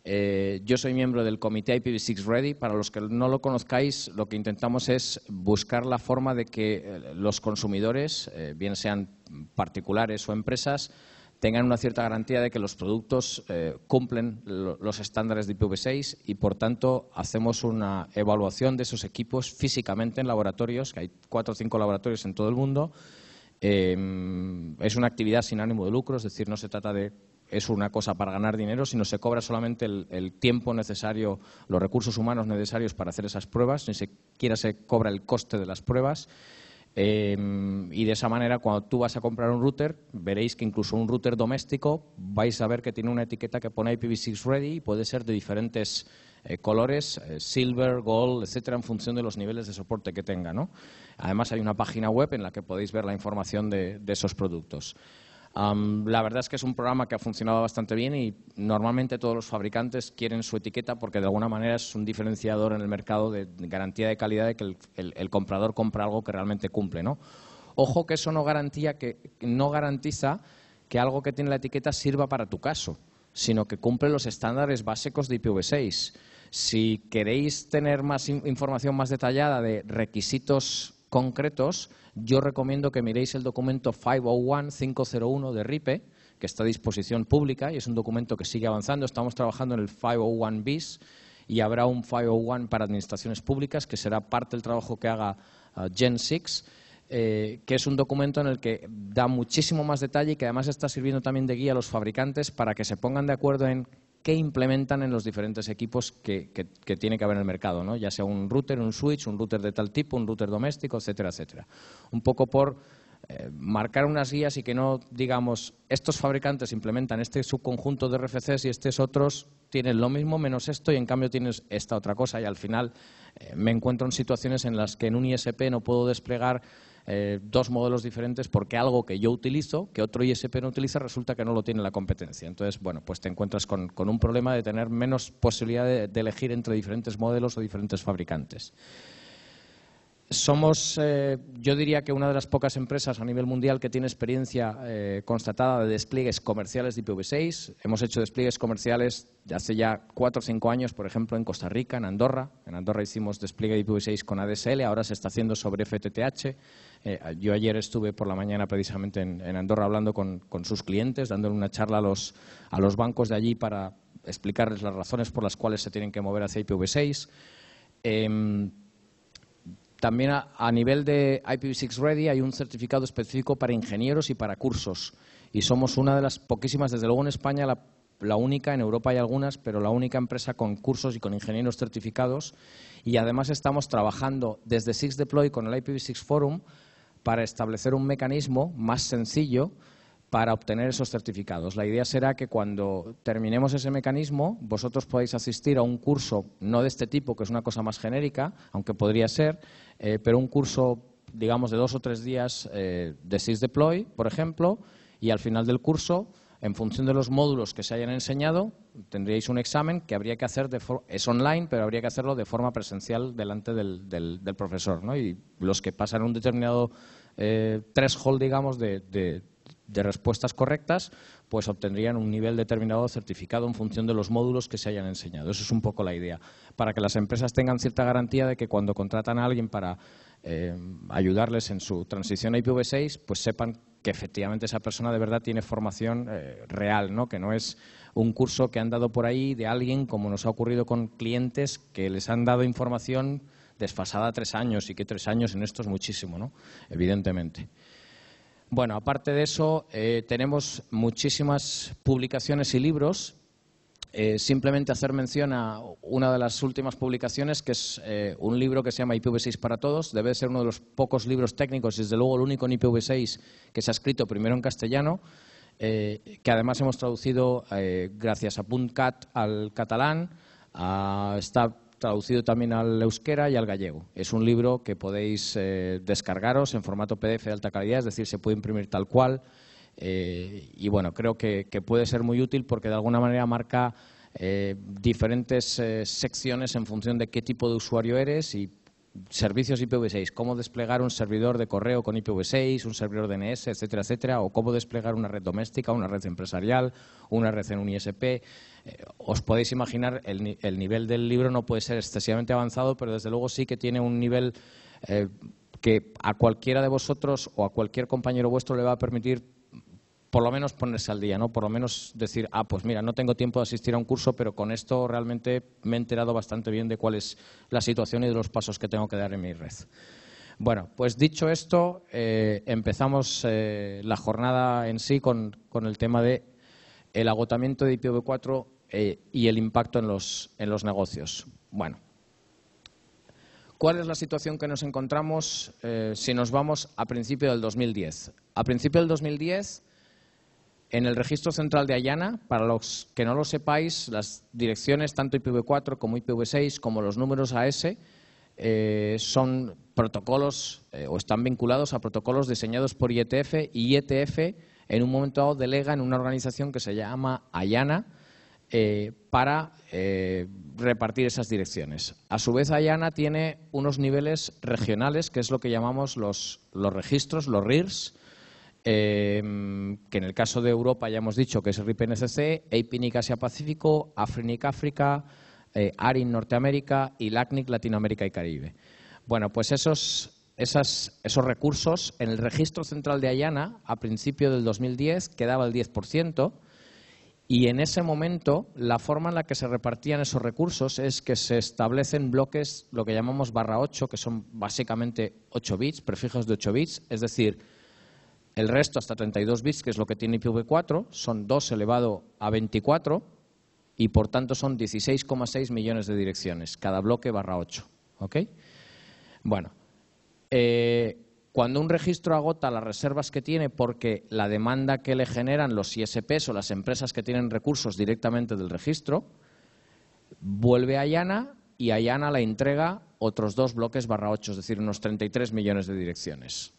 Yo soy miembro del comité IPv6 Ready. Para los que no lo conozcáis, lo que intentamos es buscar la forma de que los consumidores, bien sean particulares o empresas, tengan una cierta garantía de que los productos cumplen los estándares de IPv6 y, por tanto, hacemos una evaluación de esos equipos físicamente en laboratorios, que hay 4 o 5 laboratorios en todo el mundo. Es una actividad sin ánimo de lucro, es decir, no se trata de... es una cosa para ganar dinero, sino se cobra solamente el tiempo necesario, los recursos humanos necesarios para hacer esas pruebas, ni siquiera se cobra el coste de las pruebas. Y de esa manera, cuando tú vas a comprar un router, veréis que incluso un router doméstico vais a ver que tiene una etiqueta que pone IPv6 Ready y puede ser de diferentes colores, silver, gold, etcétera, en función de los niveles de soporte que tenga, ¿no? Además, hay una página web en la que podéis ver la información de esos productos. La verdad es que es un programa que ha funcionado bastante bien y normalmente todos los fabricantes quieren su etiqueta porque de alguna manera es un diferenciador en el mercado de garantía de calidad, de que el comprador compra algo que realmente cumple, ¿no? Ojo que eso no garantiza que algo que tiene la etiqueta sirva para tu caso, sino que cumple los estándares básicos de IPv6. Si queréis tener más información más detallada de requisitos concretos, yo recomiendo que miréis el documento 501 de RIPE, que está a disposición pública y es un documento que sigue avanzando. Estamos trabajando en el 501 bis y habrá un 501 para administraciones públicas, que será parte del trabajo que haga Gen 6, que es un documento en el que da muchísimo más detalle y que además está sirviendo también de guía a los fabricantes para que se pongan de acuerdo en qué implementan en los diferentes equipos que tiene que haber en el mercado, ¿no? Ya sea un router, un switch, un router de tal tipo, un router doméstico, etcétera, etcétera. Un poco por marcar unas guías y que no digamos estos fabricantes implementan este subconjunto de RFCs y estos otros tienen lo mismo menos esto y en cambio tienes esta otra cosa, y al final me encuentro en situaciones en las que en un ISP no puedo desplegar dos modelos diferentes porque algo que yo utilizo, que otro ISP no utiliza, resulta que no lo tiene la competencia. Entonces, bueno, pues te encuentras con un problema de tener menos posibilidad de elegir entre diferentes modelos o diferentes fabricantes. Somos, yo diría que una de las pocas empresas a nivel mundial que tiene experiencia constatada de despliegues comerciales de IPv6. Hemos hecho despliegues comerciales de hace ya 4 o 5 años, por ejemplo, en Costa Rica, en Andorra. En Andorra hicimos despliegue de IPv6 con ADSL, ahora se está haciendo sobre FTTH. Yo ayer estuve por la mañana precisamente en Andorra hablando con sus clientes, dándole una charla a los bancos de allí para explicarles las razones por las cuales se tienen que mover hacia IPv6. También a nivel de IPv6 Ready hay un certificado específico para ingenieros y para cursos. Y somos una de las poquísimas, desde luego en España, la única, en Europa hay algunas, pero la única empresa con cursos y con ingenieros certificados. Y además estamos trabajando desde SixDeploy con el IPv6 Forum para establecer un mecanismo más sencillo para obtener esos certificados. La idea será que cuando terminemos ese mecanismo, vosotros podáis asistir a un curso, no de este tipo, que es una cosa más genérica, aunque podría ser, pero un curso, digamos, de 2 o 3 días de SysDeploy, por ejemplo, y al final del curso, en función de los módulos que se hayan enseñado, tendríais un examen que habría que hacer, es online, pero habría que hacerlo de forma presencial delante del profesor, ¿no? Y los que pasan un determinado threshold, digamos, de respuestas correctas, pues obtendrían un nivel determinado de certificado en función de los módulos que se hayan enseñado. Eso es un poco la idea, para que las empresas tengan cierta garantía de que cuando contratan a alguien para ayudarles en su transición a IPv6, pues sepan que efectivamente esa persona de verdad tiene formación real, ¿no? Que no es un curso que han dado por ahí de alguien, como nos ha ocurrido con clientes que les han dado información desfasada 3 años, y que 3 años en esto es muchísimo, ¿no? Evidentemente. Bueno, aparte de eso, tenemos muchísimas publicaciones y libros. Simplemente hacer mención a una de las últimas publicaciones, que es un libro que se llama IPv6 para todos. Debe ser uno de los pocos libros técnicos, y desde luego el único en IPv6 que se ha escrito primero en castellano, que además hemos traducido gracias a Puntcat al catalán, está traducido también al euskera y al gallego. Es un libro que podéis descargaros en formato PDF de alta calidad, es decir, se puede imprimir tal cual. Y bueno, creo que puede ser muy útil porque de alguna manera marca diferentes secciones en función de qué tipo de usuario eres y servicios IPv6, cómo desplegar un servidor de correo con IPv6, un servidor DNS, etcétera, etcétera, o cómo desplegar una red doméstica, una red empresarial, una red en un ISP. Os podéis imaginar, el nivel del libro no puede ser excesivamente avanzado, pero desde luego sí que tiene un nivel que a cualquiera de vosotros o a cualquier compañero vuestro le va a permitir por lo menos ponerse al día, ¿no? Por lo menos decir, pues mira, no tengo tiempo de asistir a un curso, pero con esto realmente me he enterado bastante bien de cuál es la situación y de los pasos que tengo que dar en mi red. Bueno, pues dicho esto, empezamos la jornada en sí con el tema de el agotamiento de IPv4 y el impacto en los negocios. Bueno, ¿cuál es la situación que nos encontramos si nos vamos a principio del 2010? A principio del 2010, en el registro central de IANA, para los que no lo sepáis, las direcciones tanto IPv4 como IPv6 como los números AS son protocolos o están vinculados a protocolos diseñados por IETF, y IETF en un momento dado delega en una organización que se llama IANA para repartir esas direcciones. A su vez, IANA tiene unos niveles regionales, que es lo que llamamos los registros, los RIRs, que en el caso de Europa ya hemos dicho que es RIP-NCC, APNIC Asia-Pacífico, AFRINIC África, ARIN Norteamérica y LACNIC Latinoamérica y Caribe. Bueno, pues esos recursos en el registro central de AYANA a principio del 2010 quedaba el 10%, y en ese momento la forma en la que se repartían esos recursos es que se establecen bloques, lo que llamamos /8, que son básicamente 8 bits, prefijos de 8 bits, es decir, el resto hasta 32 bits, que es lo que tiene IPv4, son 2 elevado a 24 y por tanto son 16,6 millones de direcciones, cada bloque /8. ¿Ok? Bueno, cuando un registro agota las reservas que tiene porque la demanda que le generan los ISPs o las empresas que tienen recursos directamente del registro, vuelve a AYANA y AYANA le entrega otros 2 bloques /8, es decir, unos 33 millones de direcciones.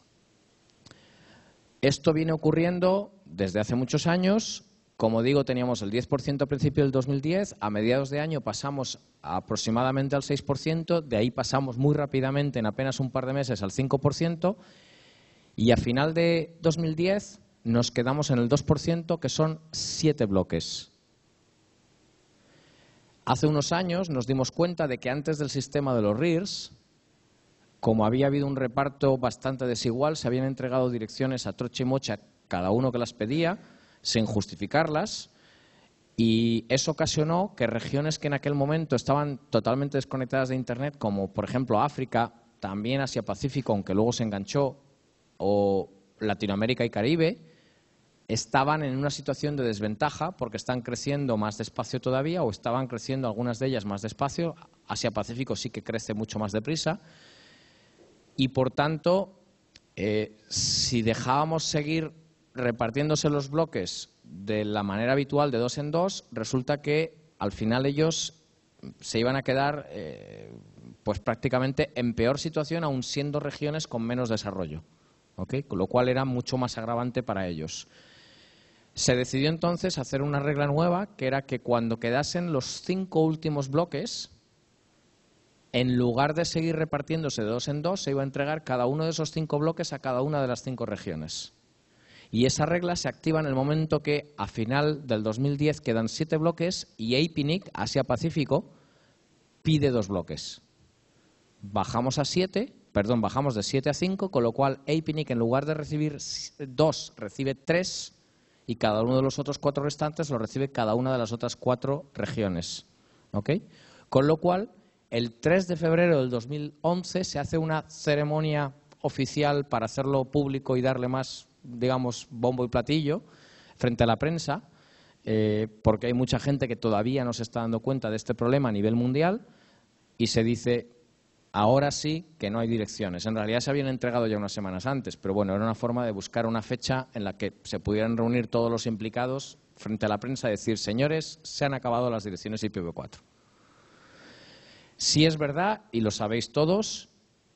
Esto viene ocurriendo desde hace muchos años. Como digo, teníamos el 10% a principios del 2010, a mediados de año pasamos aproximadamente al 6%, de ahí pasamos muy rápidamente, en apenas un par de meses, al 5%, y a final de 2010 nos quedamos en el 2%, que son 7 bloques. Hace unos años nos dimos cuenta de que antes del sistema de los RIRs, como había habido un reparto bastante desigual, se habían entregado direcciones a troche y mocha, cada uno que las pedía, sin justificarlas, y eso ocasionó que regiones que en aquel momento estaban totalmente desconectadas de Internet, como por ejemplo África, también Asia-Pacífico, aunque luego se enganchó, o Latinoamérica y Caribe, estaban en una situación de desventaja porque están creciendo más despacio todavía, o estaban creciendo algunas de ellas más despacio. Asia-Pacífico sí que crece mucho más deprisa, y por tanto, si dejábamos seguir repartiéndose los bloques de la manera habitual de 2 en 2, resulta que al final ellos se iban a quedar pues prácticamente en peor situación, aun siendo regiones con menos desarrollo, ¿okay? Con lo cual era mucho más agravante para ellos. Se decidió entonces hacer una regla nueva, que era que cuando quedasen los 5 últimos bloques, en lugar de seguir repartiéndose de 2 en 2, se iba a entregar cada uno de esos 5 bloques a cada una de las 5 regiones. Y esa regla se activa en el momento que a final del 2010 quedan 7 bloques y APNIC, Asia-Pacífico, pide 2 bloques. Bajamos de 7 a 5, con lo cual APNIC en lugar de recibir 2 recibe 3 y cada uno de los otros 4 restantes lo recibe cada una de las otras 4 regiones. ¿Ok? Con lo cual, el 3 de febrero del 2011 se hace una ceremonia oficial para hacerlo público y darle más, digamos, bombo y platillo frente a la prensa, porque hay mucha gente que todavía no se está dando cuenta de este problema a nivel mundial, y se dice, ahora sí que no hay direcciones. En realidad se habían entregado ya unas semanas antes, pero bueno, era una forma de buscar una fecha en la que se pudieran reunir todos los implicados frente a la prensa y decir, señores, se han acabado las direcciones IPv4. Sí es verdad, y lo sabéis todos,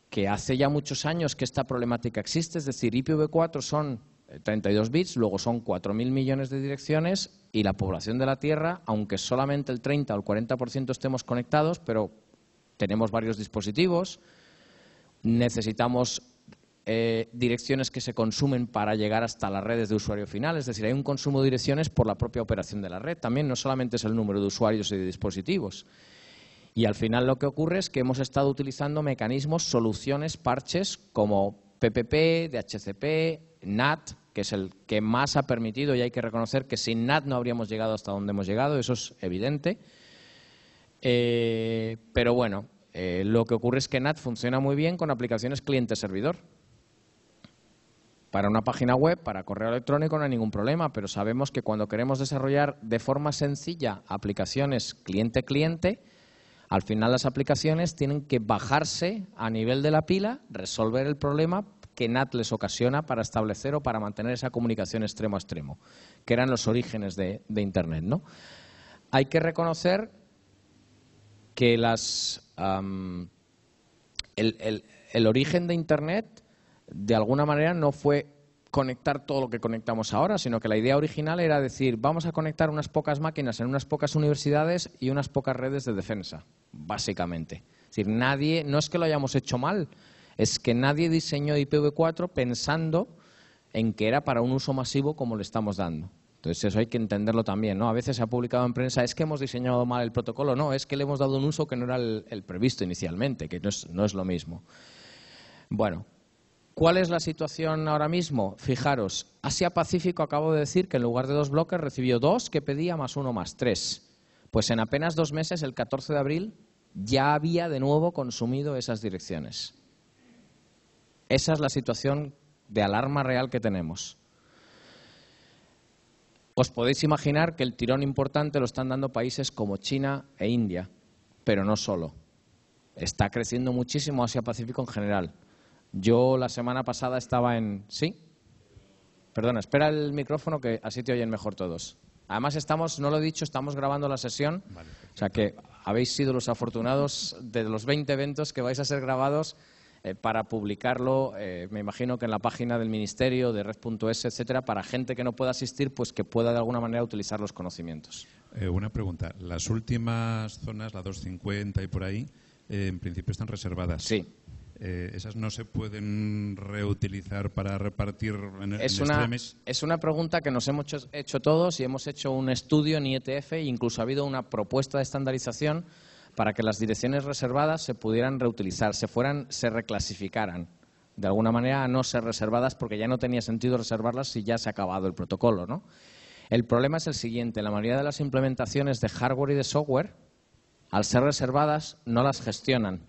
que hace ya muchos años que esta problemática existe, es decir, IPv4 son 32 bits, luego son 4.000 millones de direcciones y la población de la Tierra, aunque solamente el 30 o el 40% estemos conectados, pero tenemos varios dispositivos, necesitamos direcciones que se consumen para llegar hasta las redes de usuario final, es decir, hay un consumo de direcciones por la propia operación de la red, también no solamente es el número de usuarios y de dispositivos. Y al final lo que ocurre es que hemos estado utilizando mecanismos, soluciones, parches como PPP, DHCP, NAT, que es el que más ha permitido, y hay que reconocer que sin NAT no habríamos llegado hasta donde hemos llegado, eso es evidente. Pero bueno, lo que ocurre es que NAT funciona muy bien con aplicaciones cliente-servidor. Para una página web, para correo electrónico no hay ningún problema, pero sabemos que cuando queremos desarrollar de forma sencilla aplicaciones cliente-cliente, al final las aplicaciones tienen que bajarse a nivel de la pila, resolver el problema que NAT les ocasiona para establecer o para mantener esa comunicación extremo a extremo, que eran los orígenes de Internet, ¿no? Hay que reconocer que el origen de Internet de alguna manera no fue conectar todo lo que conectamos ahora, sino que la idea original era decir, vamos a conectar unas pocas máquinas en unas pocas universidades y unas pocas redes de defensa, básicamente. Es decir, nadie, no es que lo hayamos hecho mal, es que nadie diseñó IPv4 pensando en que era para un uso masivo como le estamos dando. Entonces eso hay que entenderlo también, ¿no? A veces se ha publicado en prensa, es que hemos diseñado mal el protocolo. No, es que le hemos dado un uso que no era el previsto inicialmente, que no es lo mismo. Bueno, ¿cuál es la situación ahora mismo? Fijaros, Asia-Pacífico acabo de decir que en lugar de 2 bloques recibió 2 que pedía más 1 más 3. Pues en apenas 2 meses, el 14 de abril, ya había de nuevo consumido esas direcciones. Esa es la situación de alarma real que tenemos. Os podéis imaginar que el tirón importante lo están dando países como China e India, pero no solo. Está creciendo muchísimo Asia-Pacífico en general. Yo la semana pasada estaba en... ¿Sí? Perdona, espera el micrófono que así te oyen mejor todos. Además estamos, no lo he dicho, estamos grabando la sesión. Vale, o sea que habéis sido los afortunados de los 20 eventos que vais a ser grabados para publicarlo, me imagino que en la página del Ministerio, de Red.es, etcétera, para gente que no pueda asistir, pues que pueda de alguna manera utilizar los conocimientos. Una pregunta. Las últimas zonas, la 250 y por ahí, en principio están reservadas. Sí. ¿Esas no se pueden reutilizar para repartir en extremes? Es una pregunta que nos hemos hecho todos y hemos hecho un estudio en IETF e incluso ha habido una propuesta de estandarización para que las direcciones reservadas se pudieran reutilizar, se reclasificaran de alguna manera a no ser reservadas porque ya no tenía sentido reservarlas si ya se ha acabado el protocolo, ¿no? El problema es el siguiente, la mayoría de las implementaciones de hardware y de software, al ser reservadas, no las gestionan.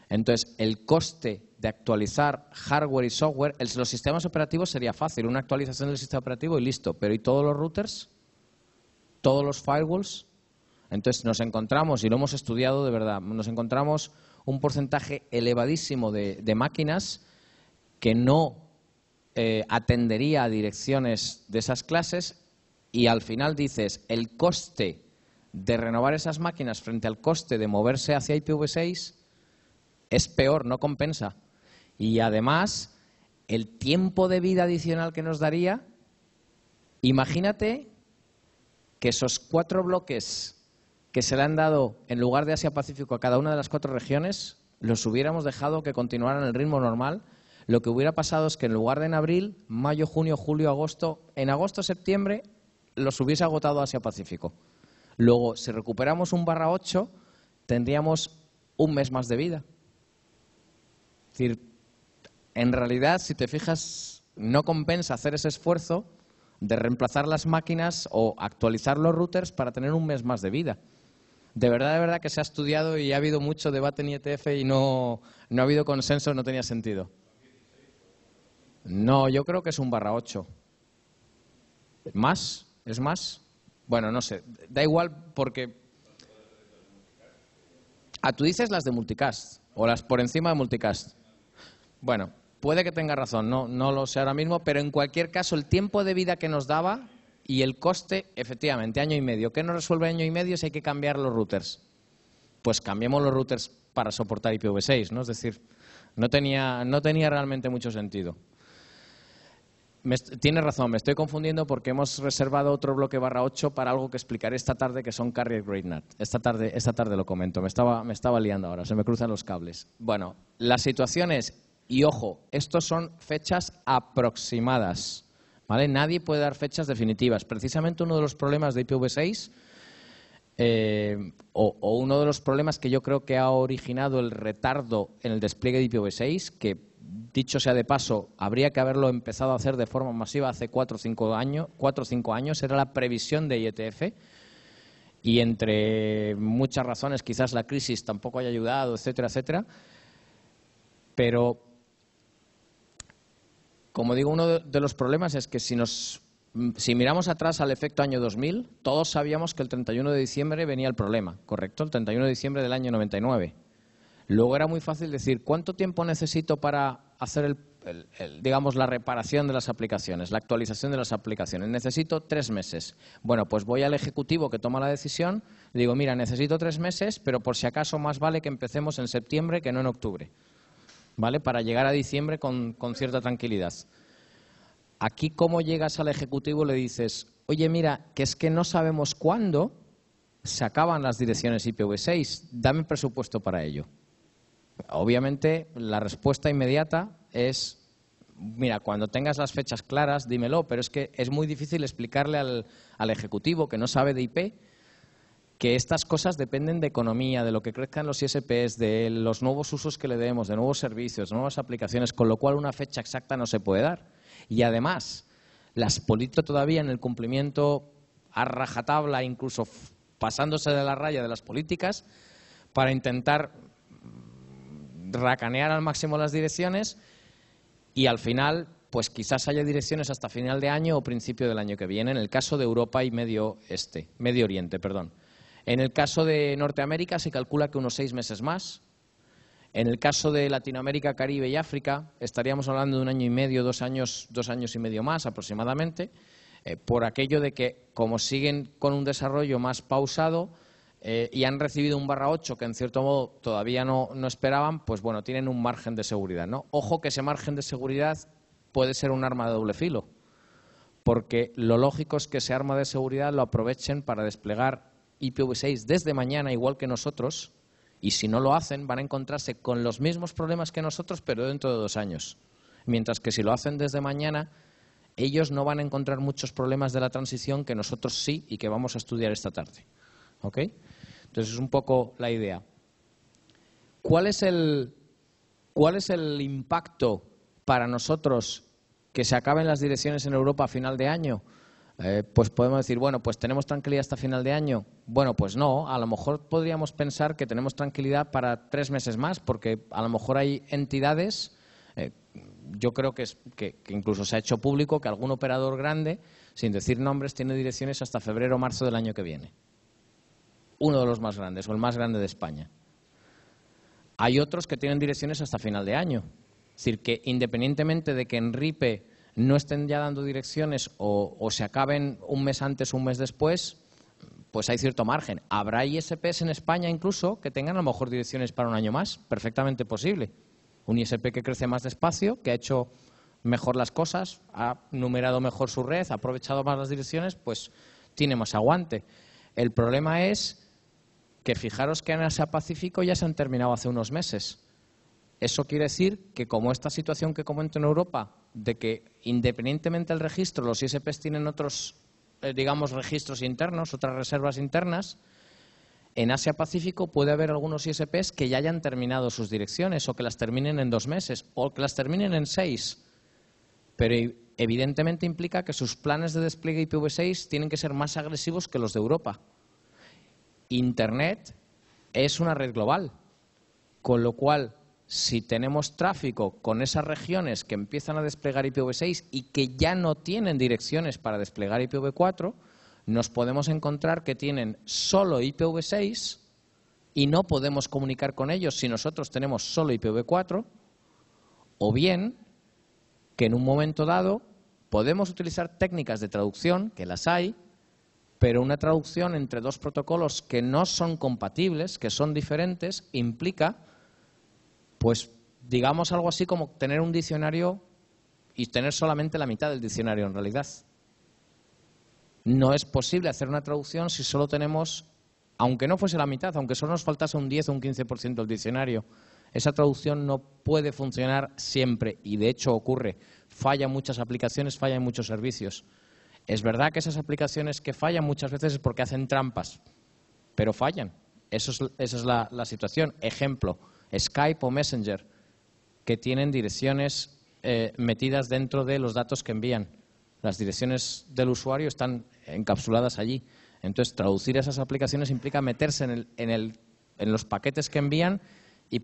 Entonces, el coste de actualizar hardware y software, los sistemas operativos sería fácil, una actualización del sistema operativo y listo, pero ¿y todos los routers? ¿Todos los firewalls? Entonces nos encontramos, y lo hemos estudiado de verdad, nos encontramos un porcentaje elevadísimo de máquinas que no atendería a direcciones de esas clases y al final dices, el coste de renovar esas máquinas frente al coste de moverse hacia IPv6 es peor, no compensa. Y además, el tiempo de vida adicional que nos daría, imagínate que esos 4 bloques que se le han dado en lugar de Asia-Pacífico a cada una de las 4 regiones, los hubiéramos dejado que continuaran el ritmo normal, lo que hubiera pasado es que en lugar de en abril, mayo, junio, julio, agosto, en agosto-septiembre los hubiese agotado Asia-Pacífico. Luego, si recuperamos un /8, tendríamos un mes más de vida. Es decir, en realidad, si te fijas, no compensa hacer ese esfuerzo de reemplazar las máquinas o actualizar los routers para tener un mes más de vida. De verdad que se ha estudiado y ha habido mucho debate en IETF y no ha habido consenso, no tenía sentido. No, yo creo que es un /8. ¿Más? ¿Es más? Bueno, no sé. Da igual porque... tú dices las de multicast o las por encima de multicast. Bueno, puede que tenga razón, no lo sé ahora mismo, pero en cualquier caso el tiempo de vida que nos daba y el coste, efectivamente, año y medio. ¿Qué nos resuelve año y medio si hay que cambiar los routers? Pues cambiemos los routers para soportar IPv6, ¿no? Es decir, no tenía realmente mucho sentido. Tienes razón, me estoy confundiendo porque hemos reservado otro bloque /8 para algo que explicaré esta tarde, que son Carrier Grade NAT. Esta tarde lo comento, me estaba liando ahora, se me cruzan los cables. Bueno, la situación es, y ojo, estos son fechas aproximadas, ¿vale? Nadie puede dar fechas definitivas. Precisamente uno de los problemas de IPv6, o uno de los problemas que yo creo que ha originado el retardo en el despliegue de IPv6, que dicho sea de paso, habría que haberlo empezado a hacer de forma masiva hace 4 o 5 años, era la previsión de IETF, y entre muchas razones, quizás la crisis tampoco haya ayudado, etcétera, etcétera, pero como digo, uno de los problemas es que si miramos atrás al efecto año 2000, todos sabíamos que el 31 de diciembre venía el problema, ¿correcto? El 31 de diciembre del año 99. Luego era muy fácil decir, ¿cuánto tiempo necesito para hacer digamos, la reparación de las aplicaciones, la actualización de las aplicaciones? Necesito 3 meses. Bueno, pues voy al ejecutivo que toma la decisión, le digo, mira, necesito 3 meses, pero por si acaso más vale que empecemos en septiembre que no en octubre, ¿vale? Para llegar a diciembre con cierta tranquilidad. Aquí, ¿cómo llegas al ejecutivo y le dices, oye, mira, que es que no sabemos cuándo se acaban las direcciones IPv6, dame presupuesto para ello? Obviamente, la respuesta inmediata es, mira, cuando tengas las fechas claras, dímelo, pero es que es muy difícil explicarle al ejecutivo que no sabe de IP que estas cosas dependen de economía, de lo que crezcan los ISPs, de los nuevos usos que le demos, de nuevos servicios, de nuevas aplicaciones, con lo cual una fecha exacta no se puede dar. Y además, las políticas todavía en el cumplimiento a rajatabla, incluso pasándose de la raya de las políticas, para intentar racanear al máximo las direcciones y al final, pues quizás haya direcciones hasta final de año o principio del año que viene, en el caso de Europa y Medio Oriente, perdón. En el caso de Norteamérica se calcula que unos 6 meses más. En el caso de Latinoamérica, Caribe y África estaríamos hablando de 1 año y medio, 2 años y medio más aproximadamente, por aquello de que como siguen con un desarrollo más pausado y han recibido un /8 que en cierto modo todavía no esperaban, pues bueno, tienen un margen de seguridad, ¿no? Ojo que ese margen de seguridad puede ser un arma de doble filo, porque lo lógico es que ese arma de seguridad lo aprovechen para desplegar IPv6 desde mañana, igual que nosotros, y si no lo hacen van a encontrarse con los mismos problemas que nosotros, pero dentro de 2 años. Mientras que si lo hacen desde mañana, ellos no van a encontrar muchos problemas de la transición que nosotros sí y que vamos a estudiar esta tarde. ¿Ok? Entonces es un poco la idea. ¿Cuál es el impacto para nosotros que se acaben las direcciones en Europa a final de año? Pues podemos decir, bueno, pues tenemos tranquilidad hasta final de año. Bueno, pues no, a lo mejor podríamos pensar que tenemos tranquilidad para 3 meses más, porque a lo mejor hay entidades, yo creo que incluso se ha hecho público que algún operador grande, sin decir nombres, tiene direcciones hasta febrero o marzo del año que viene. Uno de los más grandes, o el más grande de España. Hay otros que tienen direcciones hasta final de año. Es decir, que independientemente de que en RIPE no estén ya dando direcciones o se acaben un mes antes o un mes después, pues hay cierto margen. Habrá ISPs en España incluso que tengan a lo mejor direcciones para 1 año más, perfectamente posible. Un ISP que crece más despacio, que ha hecho mejor las cosas, ha numerado mejor su red, ha aprovechado más las direcciones, pues tiene más aguante. El problema es que fijaros que en Asia Pacífico ya se han terminado hace unos meses. Eso quiere decir que como esta situación que comento en Europa, de que independientemente del registro, los ISPs tienen otros, digamos, registros internos, otras reservas internas, en Asia Pacífico puede haber algunos ISPs que ya hayan terminado sus direcciones o que las terminen en 2 meses o que las terminen en 6. Pero evidentemente implica que sus planes de despliegue IPv6 tienen que ser más agresivos que los de Europa. Internet es una red global, con lo cual si tenemos tráfico con esas regiones que empiezan a desplegar IPv6 y que ya no tienen direcciones para desplegar IPv4, nos podemos encontrar que tienen solo IPv6 y no podemos comunicar con ellos si nosotros tenemos solo IPv4, o bien que en un momento dado podemos utilizar técnicas de traducción, que las hay, pero una traducción entre 2 protocolos que no son compatibles, que son diferentes, implica, pues digamos algo así como tener un diccionario y tener solamente la mitad del diccionario en realidad. No es posible hacer una traducción si solo tenemos, aunque no fuese la mitad, aunque solo nos faltase un 10 o un 15% del diccionario. Esa traducción no puede funcionar siempre y de hecho ocurre. Falla en muchas aplicaciones, falla en muchos servicios. Es verdad que esas aplicaciones que fallan muchas veces es porque hacen trampas, pero fallan. Esa es la situación. Ejemplo, Skype o Messenger, que tienen direcciones metidas dentro de los datos que envían. Las direcciones del usuario están encapsuladas allí. Entonces, traducir esas aplicaciones implica meterse en los paquetes que envían y